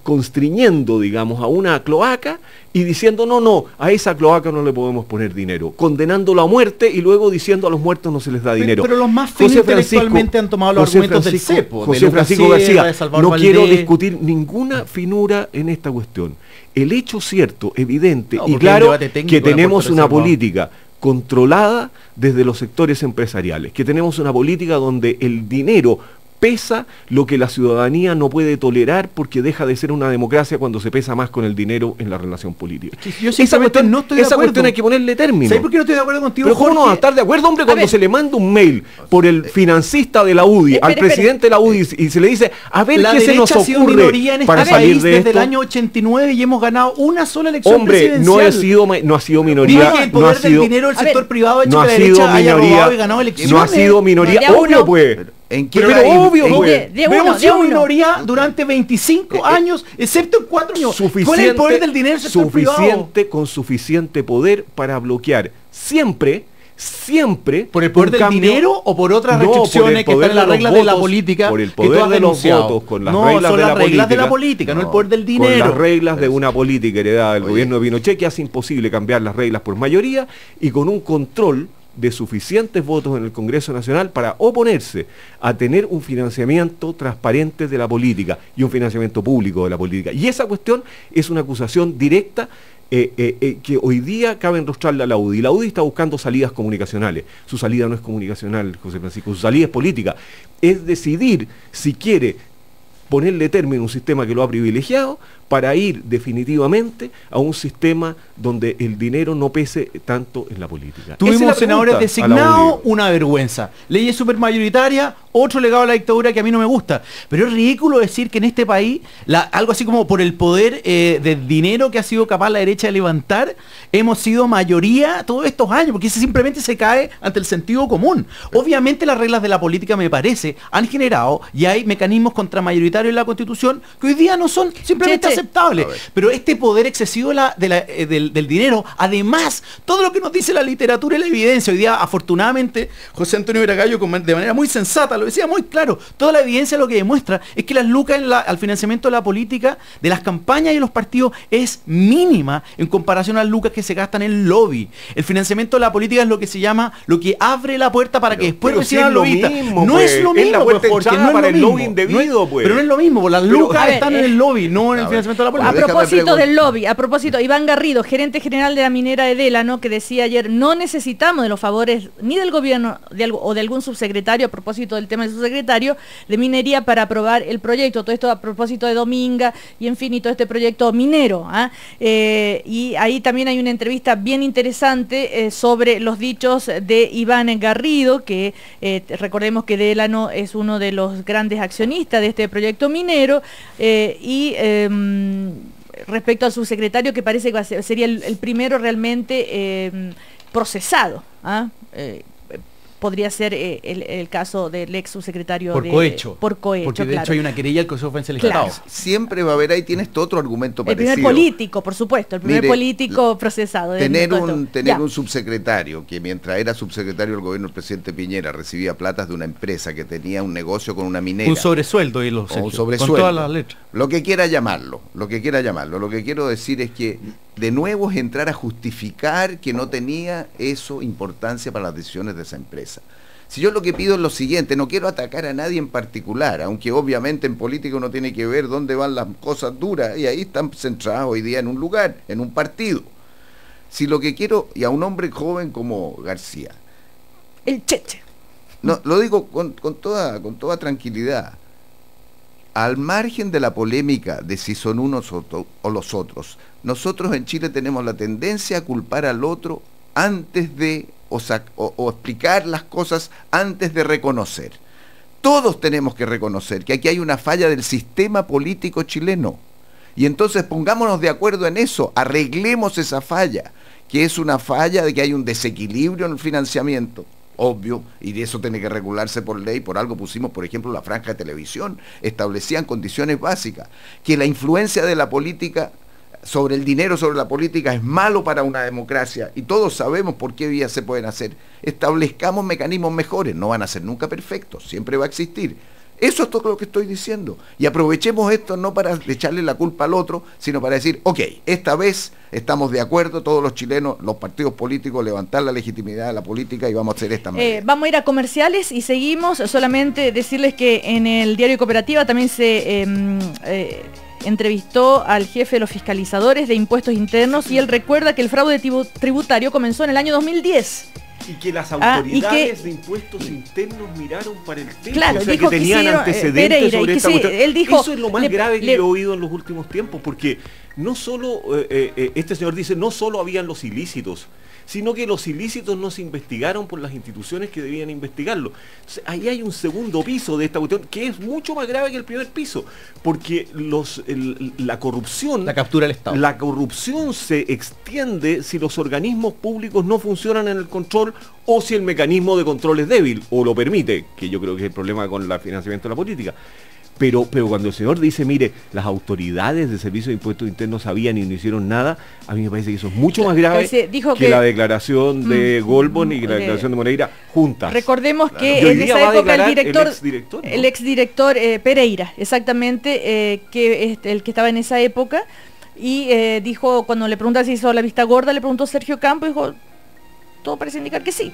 constriñendo, digamos, a una cloaca y diciendo, no, a esa cloaca no le podemos poner dinero, condenándola a muerte y luego diciendo a los muertos no se les da dinero. Pero los más finos intelectualmente han tomado los argumentos del cepo. José Francisco García, no quiero discutir ninguna finura en esta cuestión. El hecho cierto, evidente y claro, que tenemos una política controlada desde los sectores empresariales, que tenemos una política donde el dinero pesa lo que la ciudadanía no puede tolerar, porque deja de ser una democracia cuando se pesa más con el dinero en la relación política. Esa cuestión hay que ponerle término. ¿Sabes por qué no estoy de acuerdo contigo, Pero ¿cómo no va a estar de acuerdo, hombre, cuando se le manda un mail por el financista de la UDI al presidente de la UDI y se le dice, a ver qué se nos ocurre para salir de esto? Desde el año 89 y hemos ganado una sola elección presidencial. No ha sido minoría. El poder del dinero del sector privado ha hecho que la derecha haya robado y ganado elecciones. No ha sido minoría. Obvio, pues. Hemos sido minoría durante 25 años, excepto en 4 años. Con el poder del dinero con suficiente poder para bloquear siempre por el poder del dinero o por otras restricciones que están en las reglas de la política, por el poder de los votos, con las reglas de la política, no el poder del dinero, con las reglas de una política heredada del gobierno de Pinochet, que hace imposible cambiar las reglas por mayoría, y con un control de suficientes votos en el Congreso Nacional para oponerse a tener un financiamiento transparente de la política y un financiamiento público de la política. Y esa cuestión es una acusación directa que hoy día cabe enrostrarle a la UDI. La UDI está buscando salidas comunicacionales. Su salida no es comunicacional, José Francisco, su salida es política. Es decidir si quiere ponerle término a un sistema que lo ha privilegiado para ir definitivamente a un sistema donde el dinero no pese tanto en la política. Tuvimos senadores designados, una vergüenza. Leyes supermayoritarias, otro legado a la dictadura que a mí no me gusta. Pero es ridículo decir que en este país, algo así como por el poder del dinero que ha sido capaz la derecha de levantar, hemos sido mayoría todos estos años, porque eso simplemente se cae ante el sentido común. Obviamente las reglas de la política, me parece, han generado, y hay mecanismos contramayoritarios en la Constitución que hoy día no son simplemente aceptables. Pero este poder excesivo del dinero, además, todo lo que nos dice la literatura y la evidencia, hoy día afortunadamente José Antonio Veragallo de manera muy sensata lo decía muy claro, toda la evidencia lo que demuestra es que las lucas al financiamiento de la política, de las campañas y de los partidos es mínima en comparación a las lucas que se gastan en el lobby. El financiamiento de la política es lo que se llama, lo que abre la puerta para que después reciban lobbyistas. No es lo mismo, porque no es el lobby indebido, pero no es lo mismo, las lucas están en el lobby, no en el financiamiento de la política. A propósito del lobby, Iván Garrido, gerente general de la minera de Délano, que decía ayer, no necesitamos de los favores ni del gobierno o de algún subsecretario, a propósito del tema del subsecretario de minería, para aprobar el proyecto. Todo esto a propósito de Dominga y en fin, y todo este proyecto minero. Y ahí también hay una entrevista bien interesante sobre los dichos de Iván Garrido, que recordemos que Délano es uno de los grandes accionistas de este proyecto minero, respecto al subsecretario, que parece que sería el primero realmente procesado. Podría ser el caso del ex subsecretario por cohecho, porque de hecho hay una querella al Consejo de Defensa del Estado. Siempre va a haber, ahí tienes todo otro argumento parecido. El primer político, por supuesto, el primer político procesado. Tener un subsecretario que mientras era subsecretario del gobierno del presidente Piñera recibía platas de una empresa que tenía un negocio con una minera. Un sobresueldo, y un sobresueldo. Con todas las letras. Lo que quiera llamarlo. Lo que quiero decir es que de nuevo es entrar a justificar que no tenía eso importancia para las decisiones de esa empresa. Si yo lo que pido es lo siguiente, no quiero atacar a nadie en particular, aunque obviamente en política uno tiene que ver dónde van las cosas duras, y ahí están centradas hoy día en un lugar, en un partido. Si lo que quiero, y a un hombre joven como García, el Cheche, no, lo digo con toda tranquilidad, al margen de la polémica de si son unos o los otros, nosotros en Chile tenemos la tendencia a culpar al otro antes de, o explicar las cosas antes de reconocer. Todos tenemos que reconocer que aquí hay una falla del sistema político chileno. Y entonces pongámonos de acuerdo en eso, arreglemos esa falla, que es una falla de que hay un desequilibrio en el financiamiento, obvio, y de eso tiene que regularse por ley. Por algo pusimos, por ejemplo, la franja de televisión, establecían condiciones básicas, que la influencia de la política sobre el dinero, sobre la política, es malo para una democracia, y todos sabemos por qué vías se pueden hacer. Establezcamos mecanismos mejores, no van a ser nunca perfectos, siempre va a existir. Eso es todo lo que estoy diciendo, y aprovechemos esto no para echarle la culpa al otro, sino para decir, ok, esta vez estamos de acuerdo todos los chilenos, los partidos políticos, levantar la legitimidad de la política y vamos a hacer esta medida. Vamos a ir a comerciales y seguimos. Solamente decirles que en el diario Cooperativa también se entrevistó al jefe de los fiscalizadores de impuestos internos, y él recuerda que el fraude tributario comenzó en el año 200010. Y que las autoridades de impuestos internos miraron para el tema, claro, o sea, que tenían antecedentes Pereira, sobre esta cuestión. Él dijo, eso es lo más grave que yo he oído en los últimos tiempos, porque no solo, este señor dice, no solo habían los ilícitos, sino que los ilícitos no se investigaron por las instituciones que debían investigarlo. Entonces, ahí hay un segundo piso de esta cuestión que es mucho más grave que el primer piso, porque la corrupción... La captura del Estado. La corrupción se extiende si los organismos públicos no funcionan en el control, o si el mecanismo de control es débil, o lo permite, que yo creo que es el problema con el financiamiento de la política. Pero cuando el señor dice, mire, las autoridades de Servicio de Impuestos Internos sabían y no hicieron nada, a mí me parece que eso es mucho más grave que la declaración de Goldborn y la declaración de Moreira juntas. Recordemos que en esa época el exdirector Pereira, exactamente, que es el que estaba en esa época, y dijo, cuando le preguntaron si hizo la vista gorda, le preguntó Sergio Campos, dijo, todo parece indicar que sí,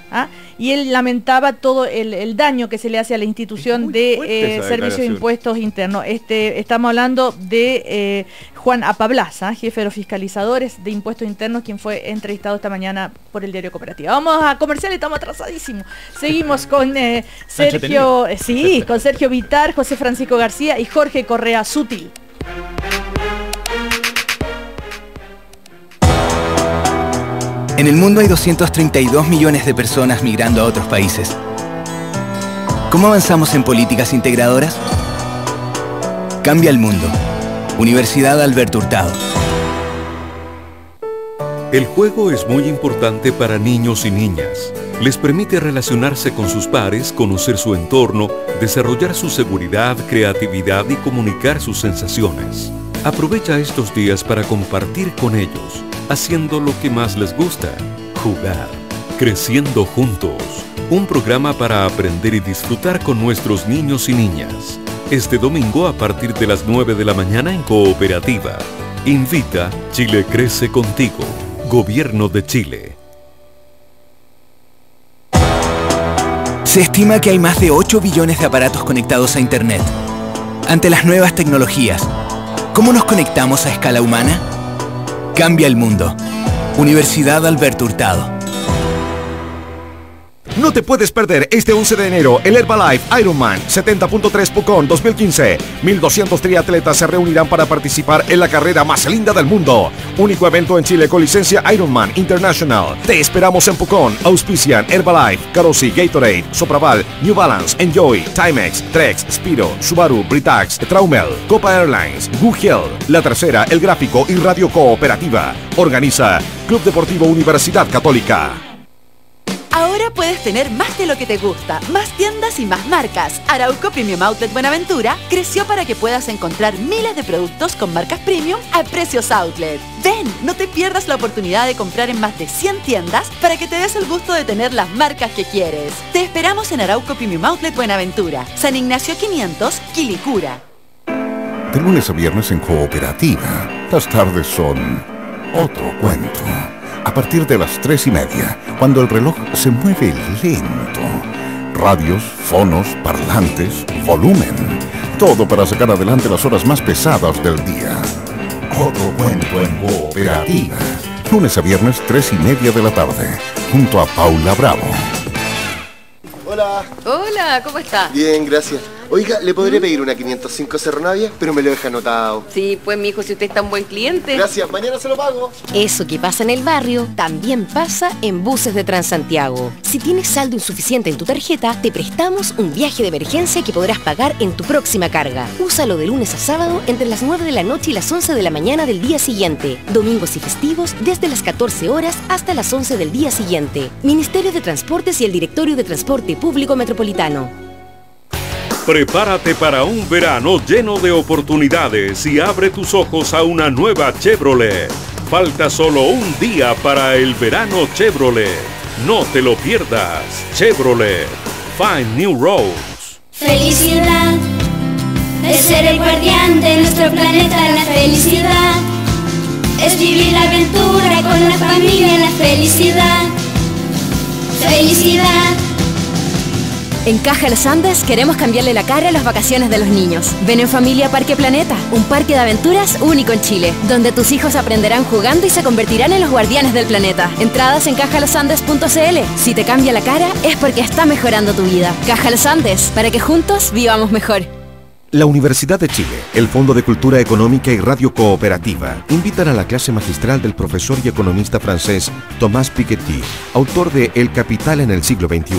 y él lamentaba todo el daño que se le hace a la institución de Servicio de Impuestos Internos. Estamos hablando de Juan Apablaza, jefe de los fiscalizadores de Impuestos Internos, quien fue entrevistado esta mañana por el diario Cooperativa. Vamos a comercial, estamos atrasadísimos. Seguimos con Sergio, con Sergio Vitar, José Francisco García y Jorge Correa Sutil. En el mundo hay 232 millones de personas migrando a otros países. ¿Cómo avanzamos en políticas integradoras? Cambia el mundo. Universidad Alberto Hurtado. El juego es muy importante para niños y niñas. Les permite relacionarse con sus pares, conocer su entorno, desarrollar su seguridad, creatividad y comunicar sus sensaciones. Aprovecha estos días para compartir con ellos, haciendo lo que más les gusta, jugar. Creciendo Juntos, un programa para aprender y disfrutar con nuestros niños y niñas. Este domingo a partir de las 9 de la mañana en Cooperativa. Invita Chile Crece Contigo, Gobierno de Chile. Se estima que hay más de 8 billones de aparatos conectados a Internet. Ante las nuevas tecnologías, ¿cómo nos conectamos a escala humana? Cambia el mundo. Universidad Alberto Hurtado. No te puedes perder este 11 de enero el Herbalife Ironman 70.3 Pucón 2015. 1.200 triatletas se reunirán para participar en la carrera más linda del mundo. Único evento en Chile con licencia Ironman International. Te esperamos en Pucón. Auspician Herbalife, Carosi, Gatorade, Sopraval, New Balance, Enjoy, Timex, Trex, Spiro, Subaru, Britax, Traumel, Copa Airlines, Google, La Tercera, El Gráfico y Radio Cooperativa. Organiza Club Deportivo Universidad Católica. Ahora puedes tener más de lo que te gusta, más tiendas y más marcas. Arauco Premium Outlet Buenaventura creció para que puedas encontrar miles de productos con marcas premium a precios outlet. Ven, no te pierdas la oportunidad de comprar en más de 100 tiendas para que te des el gusto de tener las marcas que quieres. Te esperamos en Arauco Premium Outlet Buenaventura, San Ignacio 500, Quilicura. De lunes a viernes en Cooperativa, las tardes son otro cuento. A partir de las 3:30, cuando el reloj se mueve lento. Radios, fonos, parlantes, volumen. Todo para sacar adelante las horas más pesadas del día. Otro cuento en Cooperativa. Lunes a viernes, 3:30 de la tarde. Junto a Paula Bravo. Hola. Hola, ¿cómo estás? Bien, gracias. Oiga, ¿le podré pedir una 505 Cerro Navia? Pero me lo deja anotado. Sí, pues mijo, si usted es tan buen cliente. Gracias, mañana se lo pago. Eso que pasa en el barrio, también pasa en Buses de Transantiago. Si tienes saldo insuficiente en tu tarjeta, te prestamos un viaje de emergencia que podrás pagar en tu próxima carga. Úsalo de lunes a sábado entre las 9 de la noche y las 11 de la mañana del día siguiente. Domingos y festivos desde las 14 horas hasta las 11 del día siguiente. Ministerio de Transportes y el Directorio de Transporte Público Metropolitano. Prepárate para un verano lleno de oportunidades y abre tus ojos a una nueva Chevrolet. Falta solo un día para el verano Chevrolet. No te lo pierdas. Chevrolet. Find new roads. Felicidad es ser el guardián de nuestro planeta. La felicidad es vivir la aventura con la familia. La felicidad. Felicidad. En Caja Los Andes queremos cambiarle la cara a las vacaciones de los niños. Ven en familia a Parque Planeta, un parque de aventuras único en Chile, donde tus hijos aprenderán jugando y se convertirán en los guardianes del planeta. Entradas en cajalosandes.cl. Si te cambia la cara es porque está mejorando tu vida. Caja Los Andes, para que juntos vivamos mejor. La Universidad de Chile, el Fondo de Cultura Económica y Radio Cooperativa invitan a la clase magistral del profesor y economista francés Thomas Piketty, autor de El Capital en el siglo XXI.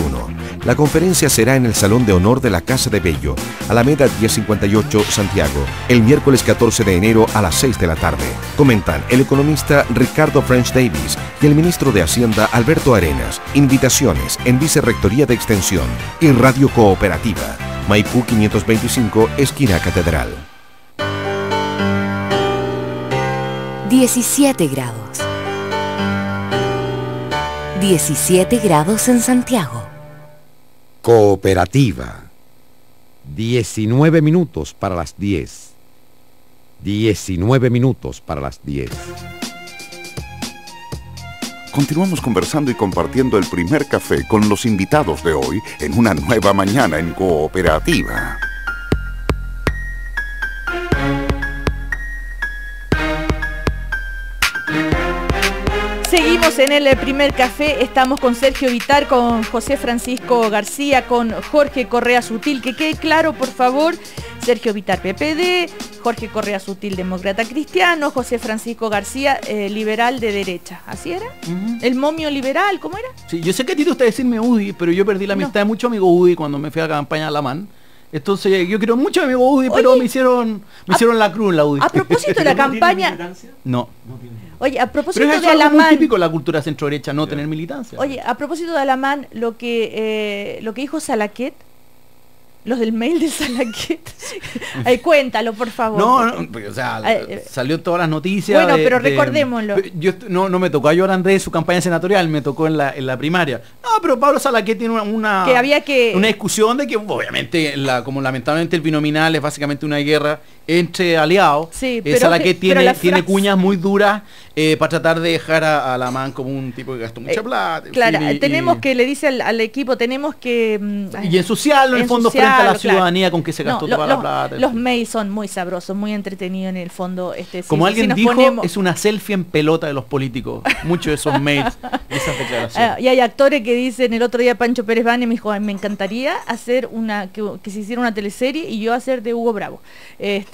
La conferencia será en el Salón de Honor de la Casa de Bello, Alameda 1058, Santiago, el miércoles 14 de enero a las 6 de la tarde. Comentan el economista Ricardo French Davis y el ministro de Hacienda Alberto Arenas. Invitaciones en Vicerrectoría de Extensión y Radio Cooperativa. Maipú 525, esquina Catedral. 17 grados. 17 grados en Santiago. Cooperativa. 19 minutos para las 10. 19 minutos para las 10. Continuamos conversando y compartiendo el primer café con los invitados de hoy en una nueva mañana en Cooperativa. Seguimos en el primer café, estamos con Sergio Vitar, con José Francisco García, con Jorge Correa Sutil. Que quede claro, por favor, Sergio Vitar, PPD, Jorge Correa Sutil, demócrata cristiano, José Francisco García, liberal de derecha. ¿Así era? ¿El momio liberal? ¿Cómo era? Sí, yo sé que a ti te gusta decirme UDI, pero yo perdí la amistad de mucho amigo UDI cuando me fui a la campaña de Alamán. Entonces yo quiero mucho a mi amigo UDI, pero me hicieron la cruz en la UDI. A propósito de la campaña... No. Oye, a propósito pero de Alamán... es muy típico en la cultura centro-derecha no tener militancia. Oye, a propósito de Alamán, lo que dijo Salaquet, los del mail de Salaquet, cuéntalo, por favor. No, o sea, salió en todas las noticias. Bueno, pero recordémoslo. No me tocó a Joan Andrés su campaña senatorial, me tocó en la primaria. No, pero Pablo Salaquet tiene una discusión de que, obviamente, como lamentablemente el binominal es básicamente una guerra entre aliados. Sí, Salaquet tiene cuñas muy duras para tratar de dejar a Alamán como un tipo que gastó mucha plata. Claro, tenemos que, le dice al equipo, tenemos que... y ensuciarlo en el fondo frente a la ciudadanía con que se gastó toda la plata. Los mails son muy sabrosos, muy entretenidos en el fondo. Como alguien dijo, es una selfie en pelota de los políticos. Muchos de esos mails, esas declaraciones. Y hay actores que dicen, el otro día Pancho Pérez Bane me dijo, me encantaría hacer que se hiciera una teleserie y yo hacer de Hugo Bravo.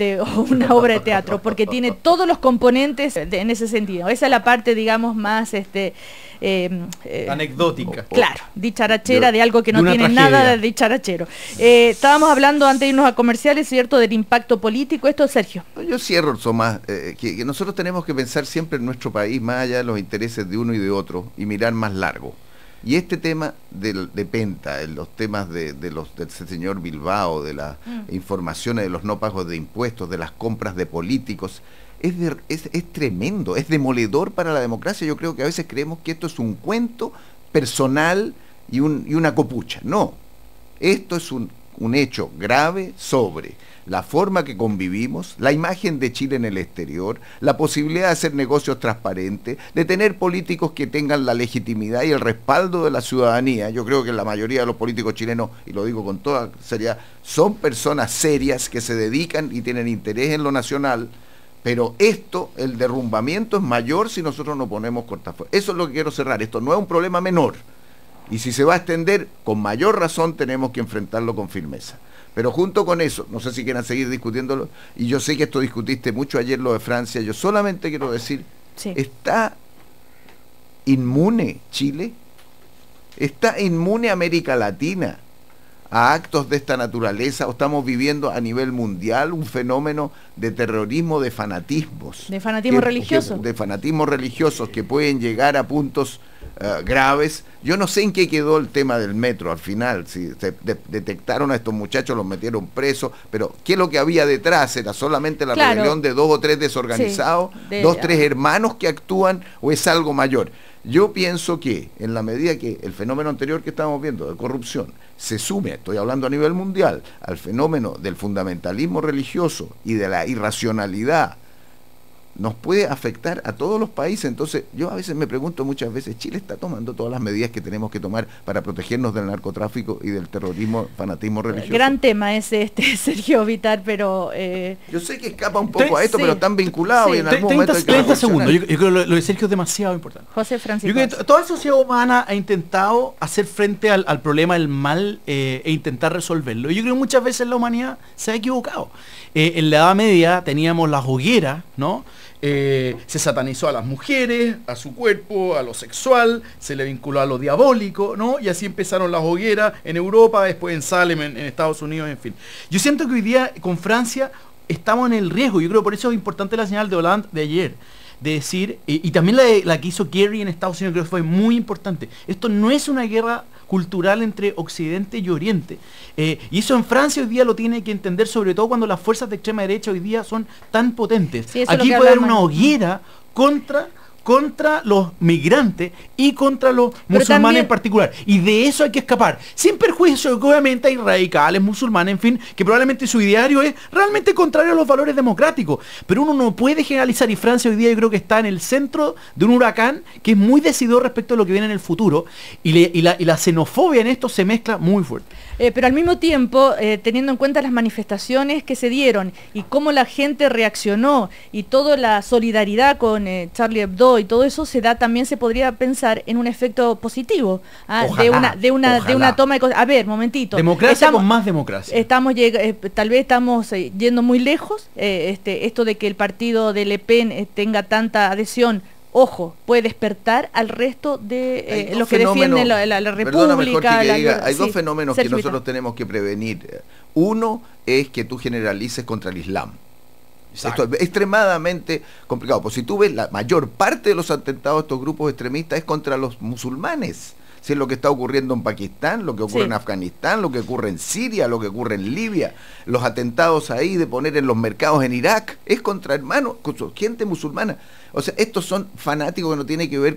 O una obra de teatro, porque tiene todos los componentes en ese sentido. Esa es la parte, digamos, más anecdótica. Claro, dicharachera de algo que no tiene nada de dicharachero. Estábamos hablando antes de irnos a comerciales, ¿cierto?, del impacto político. Esto, Sergio. Yo cierro, Tomás, que nosotros tenemos que pensar siempre en nuestro país, más allá de los intereses de uno y de otro, y mirar más largo. Y este tema de Penta, los temas del señor Bilbao, de las informaciones de los no pagos de impuestos, de las compras de políticos, es tremendo, es demoledor para la democracia. Yo creo que a veces creemos que esto es un cuento personal y una copucha. No, esto es un hecho grave sobre la forma que convivimos, la imagen de Chile en el exterior, la posibilidad de hacer negocios transparentes, de tener políticos que tengan la legitimidad y el respaldo de la ciudadanía. Yo creo que la mayoría de los políticos chilenos, y lo digo con toda seriedad, son personas serias que se dedican y tienen interés en lo nacional, pero el derrumbamiento es mayor si nosotros no ponemos cortafuegos. Eso es lo que quiero cerrar. Esto no es un problema menor, y si se va a extender, con mayor razón tenemos que enfrentarlo con firmeza. Pero junto con eso, no sé si quieran seguir discutiéndolo, y yo sé que esto discutiste mucho ayer lo de Francia, yo solamente quiero decir, ¿está inmune Chile? ¿Está inmune América Latina a actos de esta naturaleza? ¿O estamos viviendo a nivel mundial un fenómeno de terrorismo, de fanatismos? De fanatismo religioso. De fanatismos religiosos que pueden llegar a puntos graves. Yo no sé en qué quedó el tema del metro al final, si detectaron a estos muchachos, los metieron presos, pero ¿qué es lo que había detrás? ¿Era solamente la rebelión de 2 o 3 desorganizados, 2 o 3 hermanos que actúan, o es algo mayor? Yo pienso que en la medida que el fenómeno anterior que estamos viendo de corrupción se sume, estoy hablando a nivel mundial, al fenómeno del fundamentalismo religioso y de la irracionalidad, nos puede afectar a todos los países. Entonces yo a veces me pregunto muchas veces, ¿Chile está tomando todas las medidas que tenemos que tomar para protegernos del narcotráfico y del terrorismo, fanatismo religioso? Gran tema ese, Sergio Vitar, pero... Yo sé que escapa un poco a esto, pero están vinculados y en algún momento hay que 30 segundos, yo creo que lo de Sergio es demasiado importante. José Francisco. Yo creo que toda sociedad humana ha intentado hacer frente al problema del mal e intentar resolverlo. Y yo creo que muchas veces la humanidad se ha equivocado. En la Edad Media teníamos las hogueras, ¿no? Se satanizó a las mujeres, a su cuerpo, a lo sexual, se le vinculó a lo diabólico, ¿no? Y así empezaron las hogueras en Europa, después en Salem, en Estados Unidos, en fin. Yo siento que hoy día con Francia estamos en el riesgo, yo creo que por eso es importante la señal de Hollande de ayer, de decir, y también la que hizo Kerry en Estados Unidos, creo que fue muy importante. Esto no es una guerra cultural entre Occidente y Oriente. Y eso en Francia hoy día lo tiene que entender, sobre todo cuando las fuerzas de extrema derecha hoy día son tan potentes. Sí, aquí puede haber una hoguera contra los migrantes y contra los musulmanes también, en particular. Y de eso hay que escapar. Sin perjuicio de que obviamente hay radicales musulmanes, en fin, que probablemente su ideario es realmente contrario a los valores democráticos. Pero uno no puede generalizar, y Francia hoy día yo creo que está en el centro de un huracán que es muy decidor respecto a lo que viene en el futuro. Y la xenofobia en esto se mezcla muy fuerte. Pero al mismo tiempo, teniendo en cuenta las manifestaciones que se dieron y cómo la gente reaccionó y toda la solidaridad con Charlie Hebdo y todo eso, también se podría pensar en un efecto positivo, de una toma de cosas. A ver, momentito. Democracia con más democracia. Tal vez estamos yendo muy lejos. Esto de que el partido de Le Pen tenga tanta adhesión, ojo, puede despertar al resto de los que defienden la República. Hay dos fenómenos que nosotros tenemos que prevenir. Uno es que tú generalices contra el Islam. Exacto. Esto es extremadamente complicado, pues si tú ves, la mayor parte de los atentados de estos grupos extremistas es contra los musulmanes. Si es lo que está ocurriendo en Pakistán, lo que ocurre en Afganistán, lo que ocurre en Siria, lo que ocurre en Libia, los atentados ahí de poner en los mercados en Irak, es contra hermanos, con gente musulmana. O sea, estos son fanáticos que no tiene que ver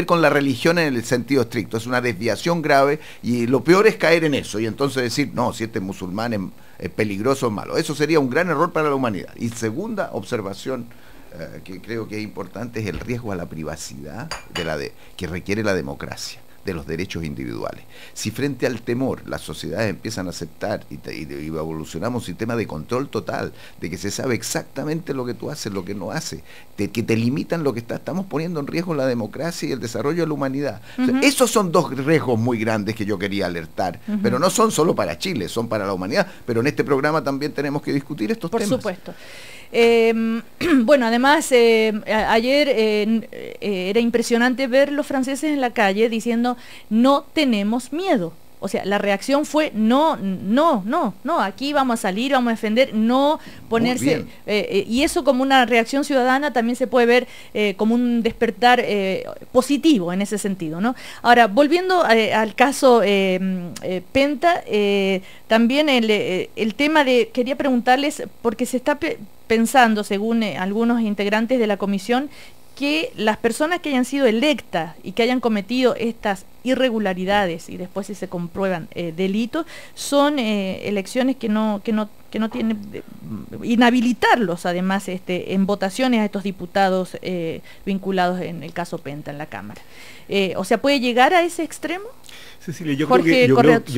con la religión en el sentido estricto, es una desviación grave y lo peor es caer en eso y entonces decir, no, si este musulmán es peligroso o malo. Eso sería un gran error para la humanidad. Y segunda observación que creo que es importante es el riesgo a la privacidad que requiere la democracia, de los derechos individuales. Si frente al temor las sociedades empiezan a aceptar y evolucionamos un sistema de control total, de que se sabe exactamente lo que tú haces, lo que no haces, que te limitan lo que estamos poniendo en riesgo la democracia y el desarrollo de la humanidad. O sea, esos son dos riesgos muy grandes que yo quería alertar, pero no son solo para Chile, son para la humanidad, pero en este programa también tenemos que discutir estos temas. Por supuesto. Bueno, además ayer era impresionante ver los franceses en la calle diciendo no tenemos miedo. O sea, la reacción fue no, aquí vamos a salir, vamos a defender, no ponerse... y eso como una reacción ciudadana también se puede ver como un despertar positivo en ese sentido, ¿no? Ahora, volviendo al caso Penta, también el tema quería preguntarles, porque se está pensando, según algunos integrantes de la comisión, que las personas que hayan sido electas y que hayan cometido estas irregularidades y después si se comprueban delitos, son elecciones que no tienen, inhabilitarlos además en votaciones a estos diputados vinculados en el caso Penta en la Cámara. O sea, ¿puede llegar a ese extremo? Cecilia, yo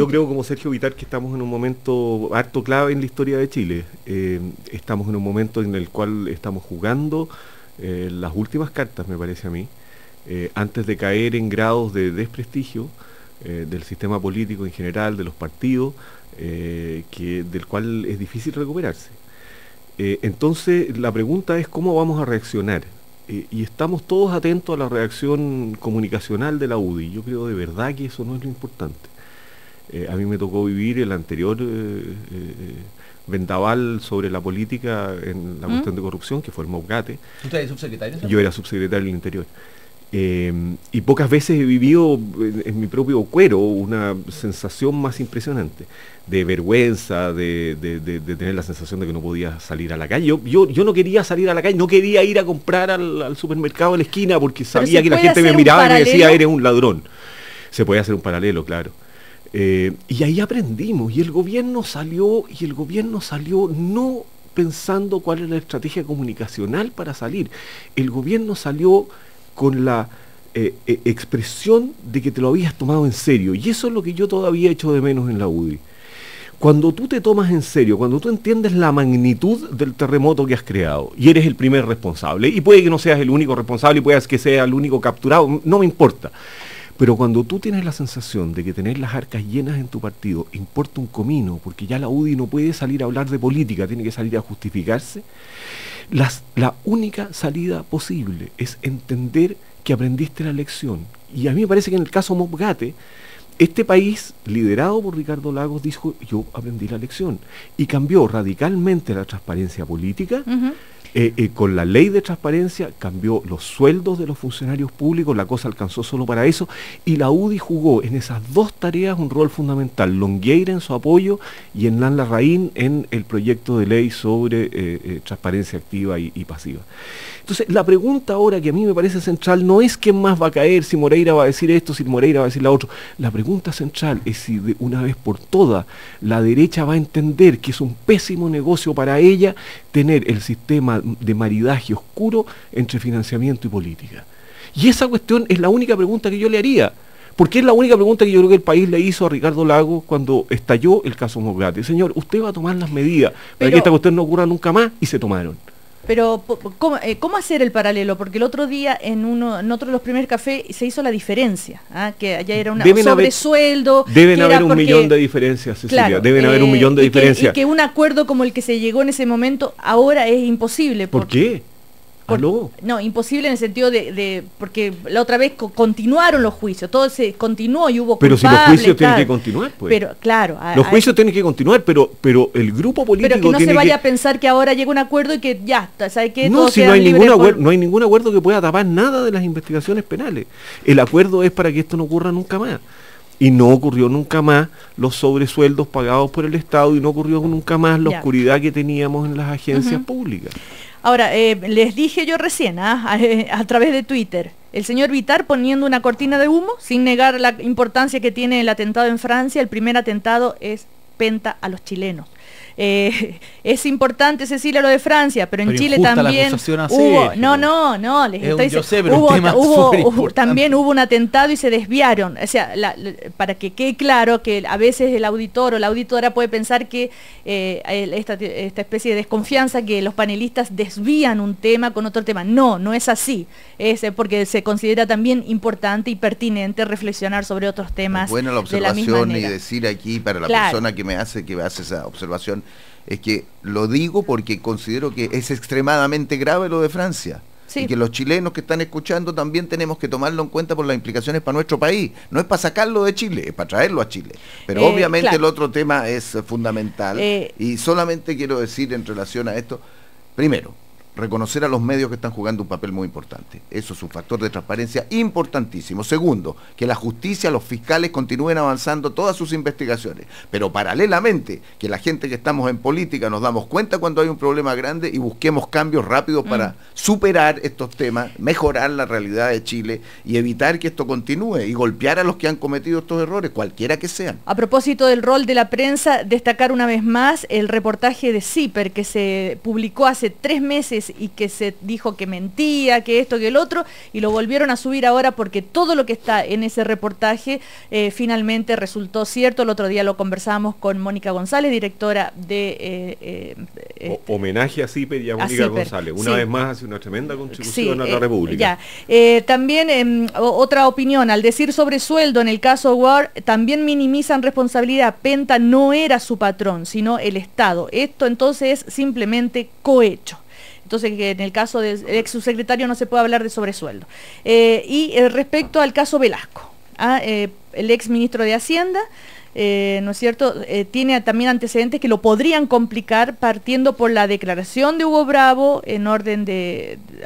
creo como Sergio Vitar que estamos en un momento harto clave en la historia de Chile. Estamos en un momento en el cual estamos jugando las últimas cartas, me parece a mí, antes de caer en grados de desprestigio, del sistema político en general, de los partidos, del cual es difícil recuperarse. Entonces la pregunta es cómo vamos a reaccionar, y estamos todos atentos a la reacción comunicacional de la UDI. Yo creo de verdad que eso no es lo importante. A mí me tocó vivir el anterior vendaval sobre la política en la cuestión de corrupción, que fue el Mobgate. ¿Usted es subsecretario? Yo era subsecretario del Interior. Y pocas veces he vivido en mi propio cuero una sensación más impresionante de vergüenza, de tener la sensación de que no podía salir a la calle. Yo no quería salir a la calle, no quería ir a comprar al supermercado de la esquina porque sabía que la gente me miraba y me decía, eres un ladrón. Se puede hacer un paralelo, claro. Y ahí aprendimos, y el gobierno salió no pensando cuál era la estrategia comunicacional para salir. El gobierno salió con la expresión de que te lo habías tomado en serio, y eso es lo que yo todavía echo de menos en la UDI. Cuando tú te tomas en serio, cuando tú entiendes la magnitud del terremoto que has creado, y eres el primer responsable, y puede que no seas el único responsable, y puedas que seas el único capturado, no me importa, pero cuando tú tienes la sensación de que tener las arcas llenas en tu partido importa un comino, porque ya la UDI no puede salir a hablar de política, tiene que salir a justificarse, la única salida posible es entender que aprendiste la lección. Y a mí me parece que en el caso Mobgate, este país, liderado por Ricardo Lagos, dijo, yo aprendí la lección, y cambió radicalmente la transparencia política. Con la ley de transparencia cambió los sueldos de los funcionarios públicos, la cosa alcanzó solo para eso, y la UDI jugó en esas dos tareas un rol fundamental, Longueira en su apoyo y Hernán Larraín en el proyecto de ley sobre transparencia activa y pasiva. Entonces, la pregunta ahora que a mí me parece central no es quién más va a caer, si Moreira va a decir esto, si Moreira va a decir la otra. La pregunta central es si de una vez por todas la derecha va a entender que es un pésimo negocio para ella tener el sistema de maridaje oscuro entre financiamiento y política. Y esa cuestión es la única pregunta que yo le haría, porque es la única pregunta que yo creo que el país le hizo a Ricardo Lagos cuando estalló el caso Mobgate. Señor, usted va a tomar las medidas para que esta cuestión no ocurra nunca más, y se tomaron. Pero, ¿cómo hacer el paralelo? Porque el otro día, en otro de los primeros cafés, se hizo la diferencia, que allá era un sobresueldo. Deben haber un millón de diferencias, Cecilia, claro, deben haber un millón de diferencias. Y que un acuerdo como el que se llegó en ese momento ahora es imposible. ¿Por qué? No, imposible en el sentido porque la otra vez continuaron los juicios, todo se continuó y hubo culpables. Pero si los juicios tienen que continuar, pues. Pero, claro. Los juicios tienen que continuar, pero el grupo político pero que no se vaya a pensar que ahora llega un acuerdo y que ya, ¿sabe qué? No, si no hay ningún acuerdo que pueda tapar nada de las investigaciones penales. El acuerdo es para que esto no ocurra nunca más. Y no ocurrió nunca más los sobresueldos pagados por el Estado, y no ocurrió nunca más la oscuridad que teníamos en las agencias públicas. Ahora, les dije yo recién, a través de Twitter, el señor Vitar poniendo una cortina de humo, sin negar la importancia que tiene el atentado en Francia. El primer atentado es penta a los chilenos. Es importante, Cecilia, lo de Francia, pero en Chile también hubo, también hubo un atentado y se desviaron. O sea, para que quede claro que a veces el auditor o la auditora puede pensar que esta especie de desconfianza, que los panelistas desvían un tema con otro tema. No es así. Es porque se considera también importante y pertinente reflexionar sobre otros temas. Buena la observación, y decir aquí para la persona que me hace esa observación, es que lo digo porque considero que es extremadamente grave lo de Francia. Sí. Y que los chilenos que están escuchando también tenemos que tomarlo en cuenta por las implicaciones para nuestro país. No es para sacarlo de Chile, es para traerlo a Chile. Pero obviamente el otro tema es fundamental. Y solamente quiero decir en relación a esto, primero, reconocer a los medios que están jugando un papel muy importante. Eso es un factor de transparencia importantísimo. Segundo, que la justicia, los fiscales continúen avanzando todas sus investigaciones. Pero paralelamente, que la gente que estamos en política nos damos cuenta cuando hay un problema grande y busquemos cambios rápidos para superar estos temas, mejorar la realidad de Chile y evitar que esto continúe y golpear a los que han cometido estos errores, cualquiera que sean. A propósito del rol de la prensa, destacar una vez más el reportaje de CIPER que se publicó hace 3 meses y que se dijo que mentía, que esto, que el otro, y lo volvieron a subir ahora porque todo lo que está en ese reportaje finalmente resultó cierto. El otro día lo conversábamos con Mónica González, directora de... homenaje a CIPER y a Mónica González. Una vez más hace una tremenda contribución a la República. También otra opinión, al decir sobresueldo en el caso Ward, también minimizan responsabilidad. Penta no era su patrón, sino el Estado. Esto entonces es simplemente cohecho. Entonces, que en el caso del ex subsecretario no se puede hablar de sobresueldo. Respecto al caso Velasco, el ex ministro de Hacienda, ¿no es cierto?, tiene también antecedentes que lo podrían complicar, partiendo por la declaración de Hugo Bravo en orden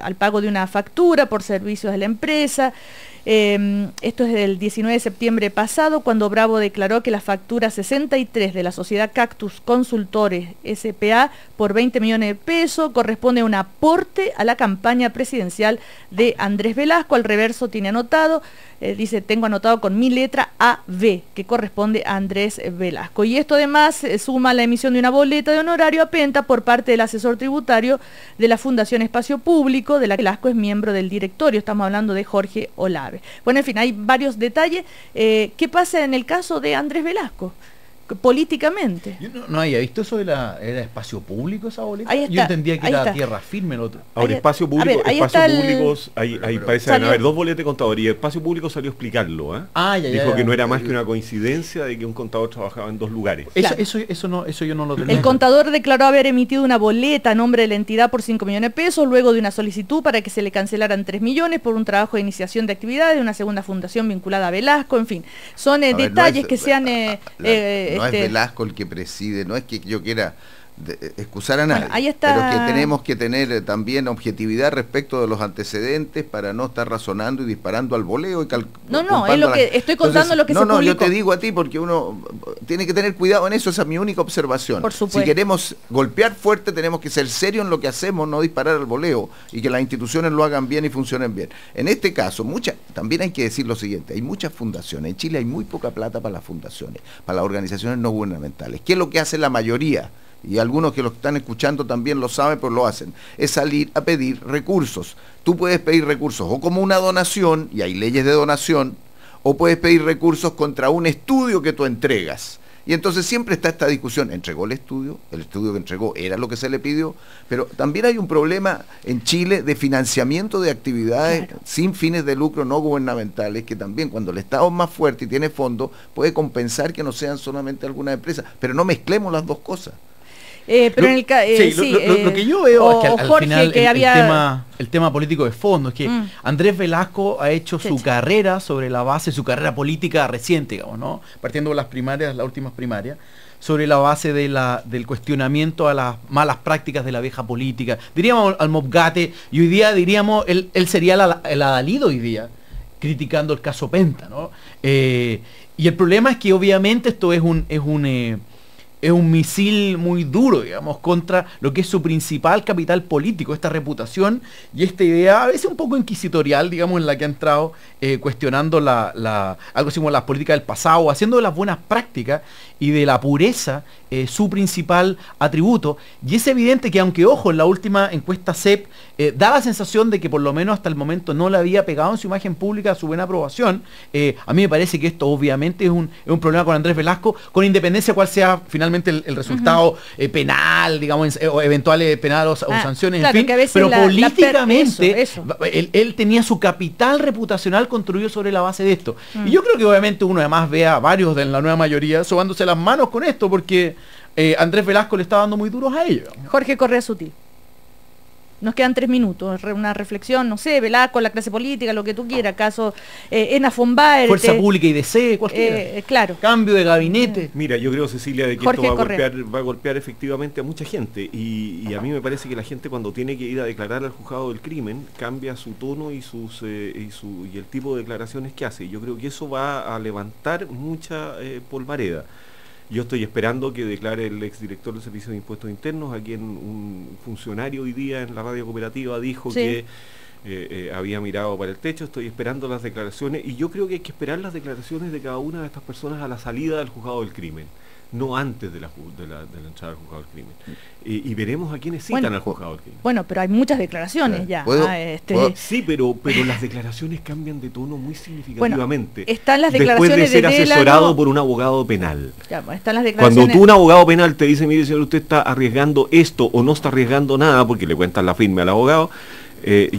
al pago de una factura por servicios de la empresa. Esto es del 19 de septiembre pasado, cuando Bravo declaró que la factura 63 de la sociedad Cactus Consultores S.p.A. por 20 millones de pesos corresponde a un aporte a la campaña presidencial de Andrés Velasco. Al reverso tiene anotado, dice, tengo anotado con mi letra AB, que corresponde a Andrés Velasco. Y esto además suma la emisión de una boleta de honorario a Penta por parte del asesor tributario de la Fundación Espacio Público, de la que Velasco es miembro del directorio. Estamos hablando de Jorge Olave. Bueno, en fin, hay varios detalles. ¿Qué pasa en el caso de Andrés Velasco? Políticamente. Yo no había visto eso ¿era espacio público esa boleta? Yo entendía que era tierra firme el otro. Ahora, espacio público, espacio públicos, ahí parece haber dos boletas de contador, y el espacio público salió a explicarlo. Dijo que no era más que una coincidencia de que un contador trabajaba en dos lugares. Eso yo no lo tenía. El contador declaró haber emitido una boleta a nombre de la entidad por 5 millones de pesos, luego de una solicitud para que se le cancelaran 3 millones por un trabajo de iniciación de actividades de una segunda fundación vinculada a Velasco. En fin, son detalles que se han... no es Velasco el que preside, no es que yo quiera excusar a nadie, ahí está. Pero que tenemos que tener también objetividad respecto de los antecedentes para no estar razonando y disparando al voleo. No, es lo que estoy contando. Entonces, lo que se publicó. No, yo te digo a ti porque uno tiene que tener cuidado en eso, esa es mi única observación. Por supuesto. Si queremos golpear fuerte, tenemos que ser serios en lo que hacemos, no disparar al voleo, y que las instituciones lo hagan bien y funcionen bien. En este caso, también hay que decir lo siguiente, hay muchas fundaciones, en Chile hay muy poca plata para las fundaciones, para las organizaciones no gubernamentales. ¿Qué es lo que hace la mayoría? Y algunos que lo están escuchando también lo saben, pero lo hacen, es salir a pedir recursos. Tú puedes pedir recursos o como una donación, y hay leyes de donación, o puedes pedir recursos contra un estudio que tú entregas. Y entonces siempre está esta discusión, entregó el estudio que entregó era lo que se le pidió, pero también hay un problema en Chile de financiamiento de actividades sin fines de lucro no gubernamentales, que también cuando el Estado es más fuerte y tiene fondos, puede compensar que no sean solamente algunas empresas, pero no mezclemos las dos cosas. Pero en el lo que yo veo es que al final el tema político de fondo es que Andrés Velasco ha hecho su carrera sobre la base, su carrera política reciente, digamos, ¿no? Partiendo de las últimas primarias, sobre la base del cuestionamiento a las malas prácticas de la vieja política. Diríamos al Mobgate, y hoy día diríamos, él sería el adalido hoy día, criticando el caso Penta, ¿no? Y el problema es que obviamente esto es un misil muy duro, digamos, contra lo que es su principal capital político, esta reputación y esta idea, a veces un poco inquisitorial, digamos, en la que ha entrado cuestionando algo así como las políticas del pasado, haciendo de las buenas prácticas y de la pureza su principal atributo. Y es evidente que, aunque, ojo, en la última encuesta CEP da la sensación de que por lo menos hasta el momento no le había pegado en su imagen pública su buena aprobación, a mí me parece que esto obviamente es un problema con Andrés Velasco, con independencia cuál sea finalmente el resultado penal, digamos, o eventuales penales o sanciones, claro, en fin, pero políticamente él tenía su capital reputacional construido sobre la base de esto. Y yo creo que obviamente uno además ve a varios de la nueva mayoría sobándose las manos con esto, porque Andrés Velasco le está dando muy duros a ellos. Jorge Correa Sutil. Nos quedan 3 minutos, una reflexión, no sé, Velasco, la clase política, lo que tú quieras, caso Ena Fombaer. Fuerza Pública y DC, cualquiera. Claro. Cambio de gabinete. Mira, yo creo, Cecilia, de que Jorge esto va a golpear efectivamente a mucha gente, y a mí me parece que la gente, cuando tiene que ir a declarar al juzgado del crimen, cambia su tono y el tipo de declaraciones que hace. Yo creo que eso va a levantar mucha polvareda. Yo estoy esperando que declare el exdirector del Servicio de Impuestos Internos, a quien un funcionario hoy día en la radio cooperativa dijo que había mirado para el techo. Estoy esperando las declaraciones, y yo creo que hay que esperar las declaraciones de cada una de estas personas a la salida del juzgado del crimen. no antes de la entrada al juzgado del crimen. Y veremos a quiénes citan al juzgado del crimen. Bueno, pero hay muchas declaraciones ya. Sí, pero las declaraciones cambian de tono muy significativamente. Bueno, están las declaraciones después de ser asesorado por un abogado penal. Ya, están las declaraciones. Cuando un abogado penal te dice, mire señor, usted está arriesgando esto o no está arriesgando nada, porque le cuentan la firma al abogado,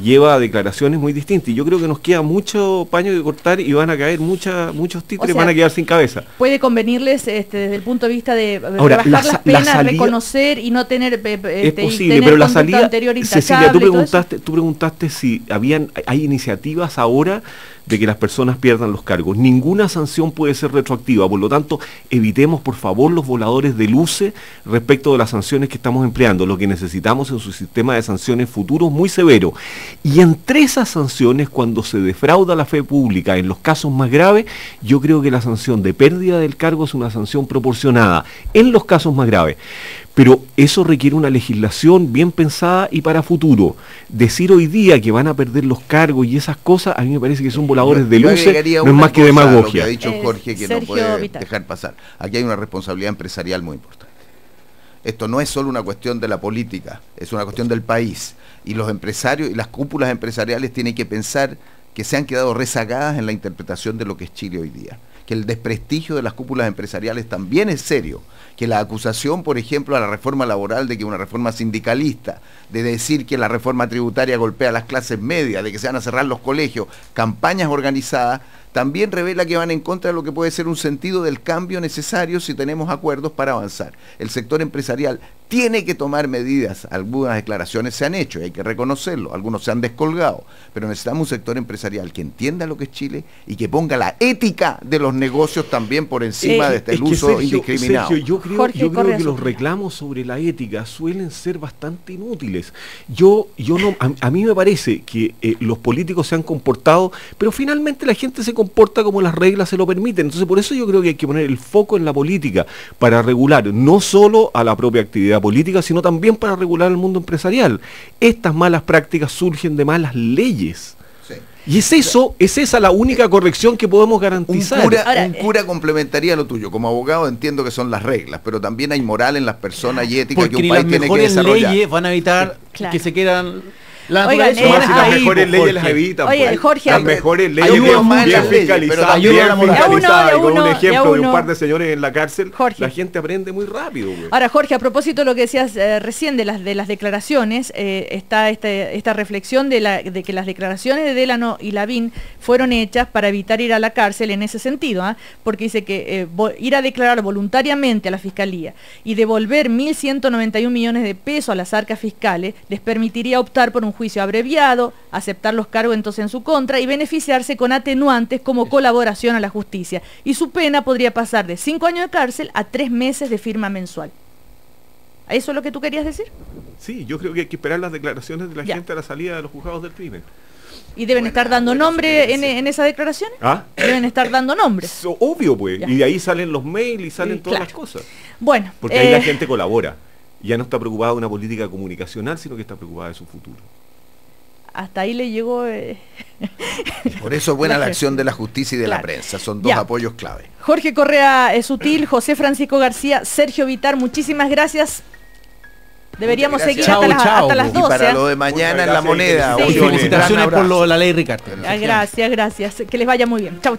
lleva declaraciones muy distintas. Y yo creo que nos queda mucho paño que cortar y van a caer muchos títeres, van a quedar sin cabeza. Puede convenirles desde el punto de vista de rebajar las penas, reconocer y no tener es posible, pero la salida anterior Cecilia, tú preguntaste si hay iniciativas ahora de que las personas pierdan los cargos. Ninguna sanción puede ser retroactiva, por lo tanto, evitemos por favor los voladores de luces respecto de las sanciones que estamos empleando. Lo que necesitamos es un sistema de sanciones futuros muy severo. Y entre esas sanciones, cuando se defrauda la fe pública en los casos más graves, yo creo que la sanción de pérdida del cargo es una sanción proporcionada en los casos más graves. Pero eso requiere una legislación bien pensada y para futuro. Decir hoy día que van a perder los cargos y esas cosas, a mí me parece que son voladores de luces, no es más que demagogia. Lo que ha dicho Jorge, que Sergio no puede dejar pasar. Aquí hay una responsabilidad empresarial muy importante. Esto no es solo una cuestión de la política, es una cuestión del país. Y los empresarios y las cúpulas empresariales tienen que pensar que se han quedado rezagadas en la interpretación de lo que es Chile hoy día. Que el desprestigio de las cúpulas empresariales también es serio. Que la acusación, por ejemplo, a la reforma laboral de que una reforma sindicalista, de decir que la reforma tributaria golpea a las clases medias, de que se van a cerrar los colegios, campañas organizadas, también revela que van en contra de lo que puede ser un sentido del cambio necesario si tenemos acuerdos para avanzar. El sector empresarial tiene que tomar medidas, algunas declaraciones se han hecho, hay que reconocerlo, algunos se han descolgado, pero necesitamos un sector empresarial que entienda lo que es Chile y que ponga la ética de los negocios también por encima de este uso indiscriminado. Sergio, yo creo que los reclamos sobre la ética suelen ser bastante inútiles. A mí me parece que los políticos se han comportado, pero finalmente la gente se comporta como las reglas se lo permiten. Entonces por eso yo creo que hay que poner el foco en la política para regular no solo a la propia actividad política, sino también para regular el mundo empresarial. Estas malas prácticas surgen de malas leyes. Sí. Y es esa la única corrección que podemos garantizar. Un cura complementaría lo tuyo. Como abogado entiendo que son las reglas, pero también hay moral en las personas y ética que un país tiene que desarrollar. Porque las mejores leyes van a evitar que se quieran... Las mejores leyes las evitan. Oye, Jorge, las mejores leyes bien fiscalizadas, y con un ejemplo de un par de señores en la cárcel, Jorge, la gente aprende muy rápido. Ahora, Jorge, a propósito de lo que decías recién de las declaraciones, está esta reflexión de que las declaraciones de Delano y Lavín fueron hechas para evitar ir a la cárcel en ese sentido, porque dice que ir a declarar voluntariamente a la Fiscalía y devolver 1.191 millones de pesos a las arcas fiscales les permitiría optar por un juicio abreviado, aceptar los cargos entonces en su contra y beneficiarse con atenuantes como colaboración a la justicia. Y su pena podría pasar de 5 años de cárcel a 3 meses de firma mensual. ¿Eso es lo que tú querías decir? Sí, yo creo que hay que esperar las declaraciones de la gente a la salida de los juzgados del crimen. ¿Y deben estar dando nombre en esas declaraciones? Deben estar dando nombre. Obvio, pues. Y de ahí salen los mails y salen todas las cosas. Bueno. Porque ahí la gente colabora. Ya no está preocupada de una política comunicacional, sino que está preocupada de su futuro. Hasta ahí le llegó... Por eso buena la acción de la justicia y de la prensa, son dos apoyos clave. Jorge Correa Sutil, José Francisco García, Sergio Vitar, muchísimas gracias. Deberíamos seguir hasta las 12. Y para lo de mañana en La Moneda. Felicitaciones por la ley Ricardo. Gracias. Que les vaya muy bien. Chau.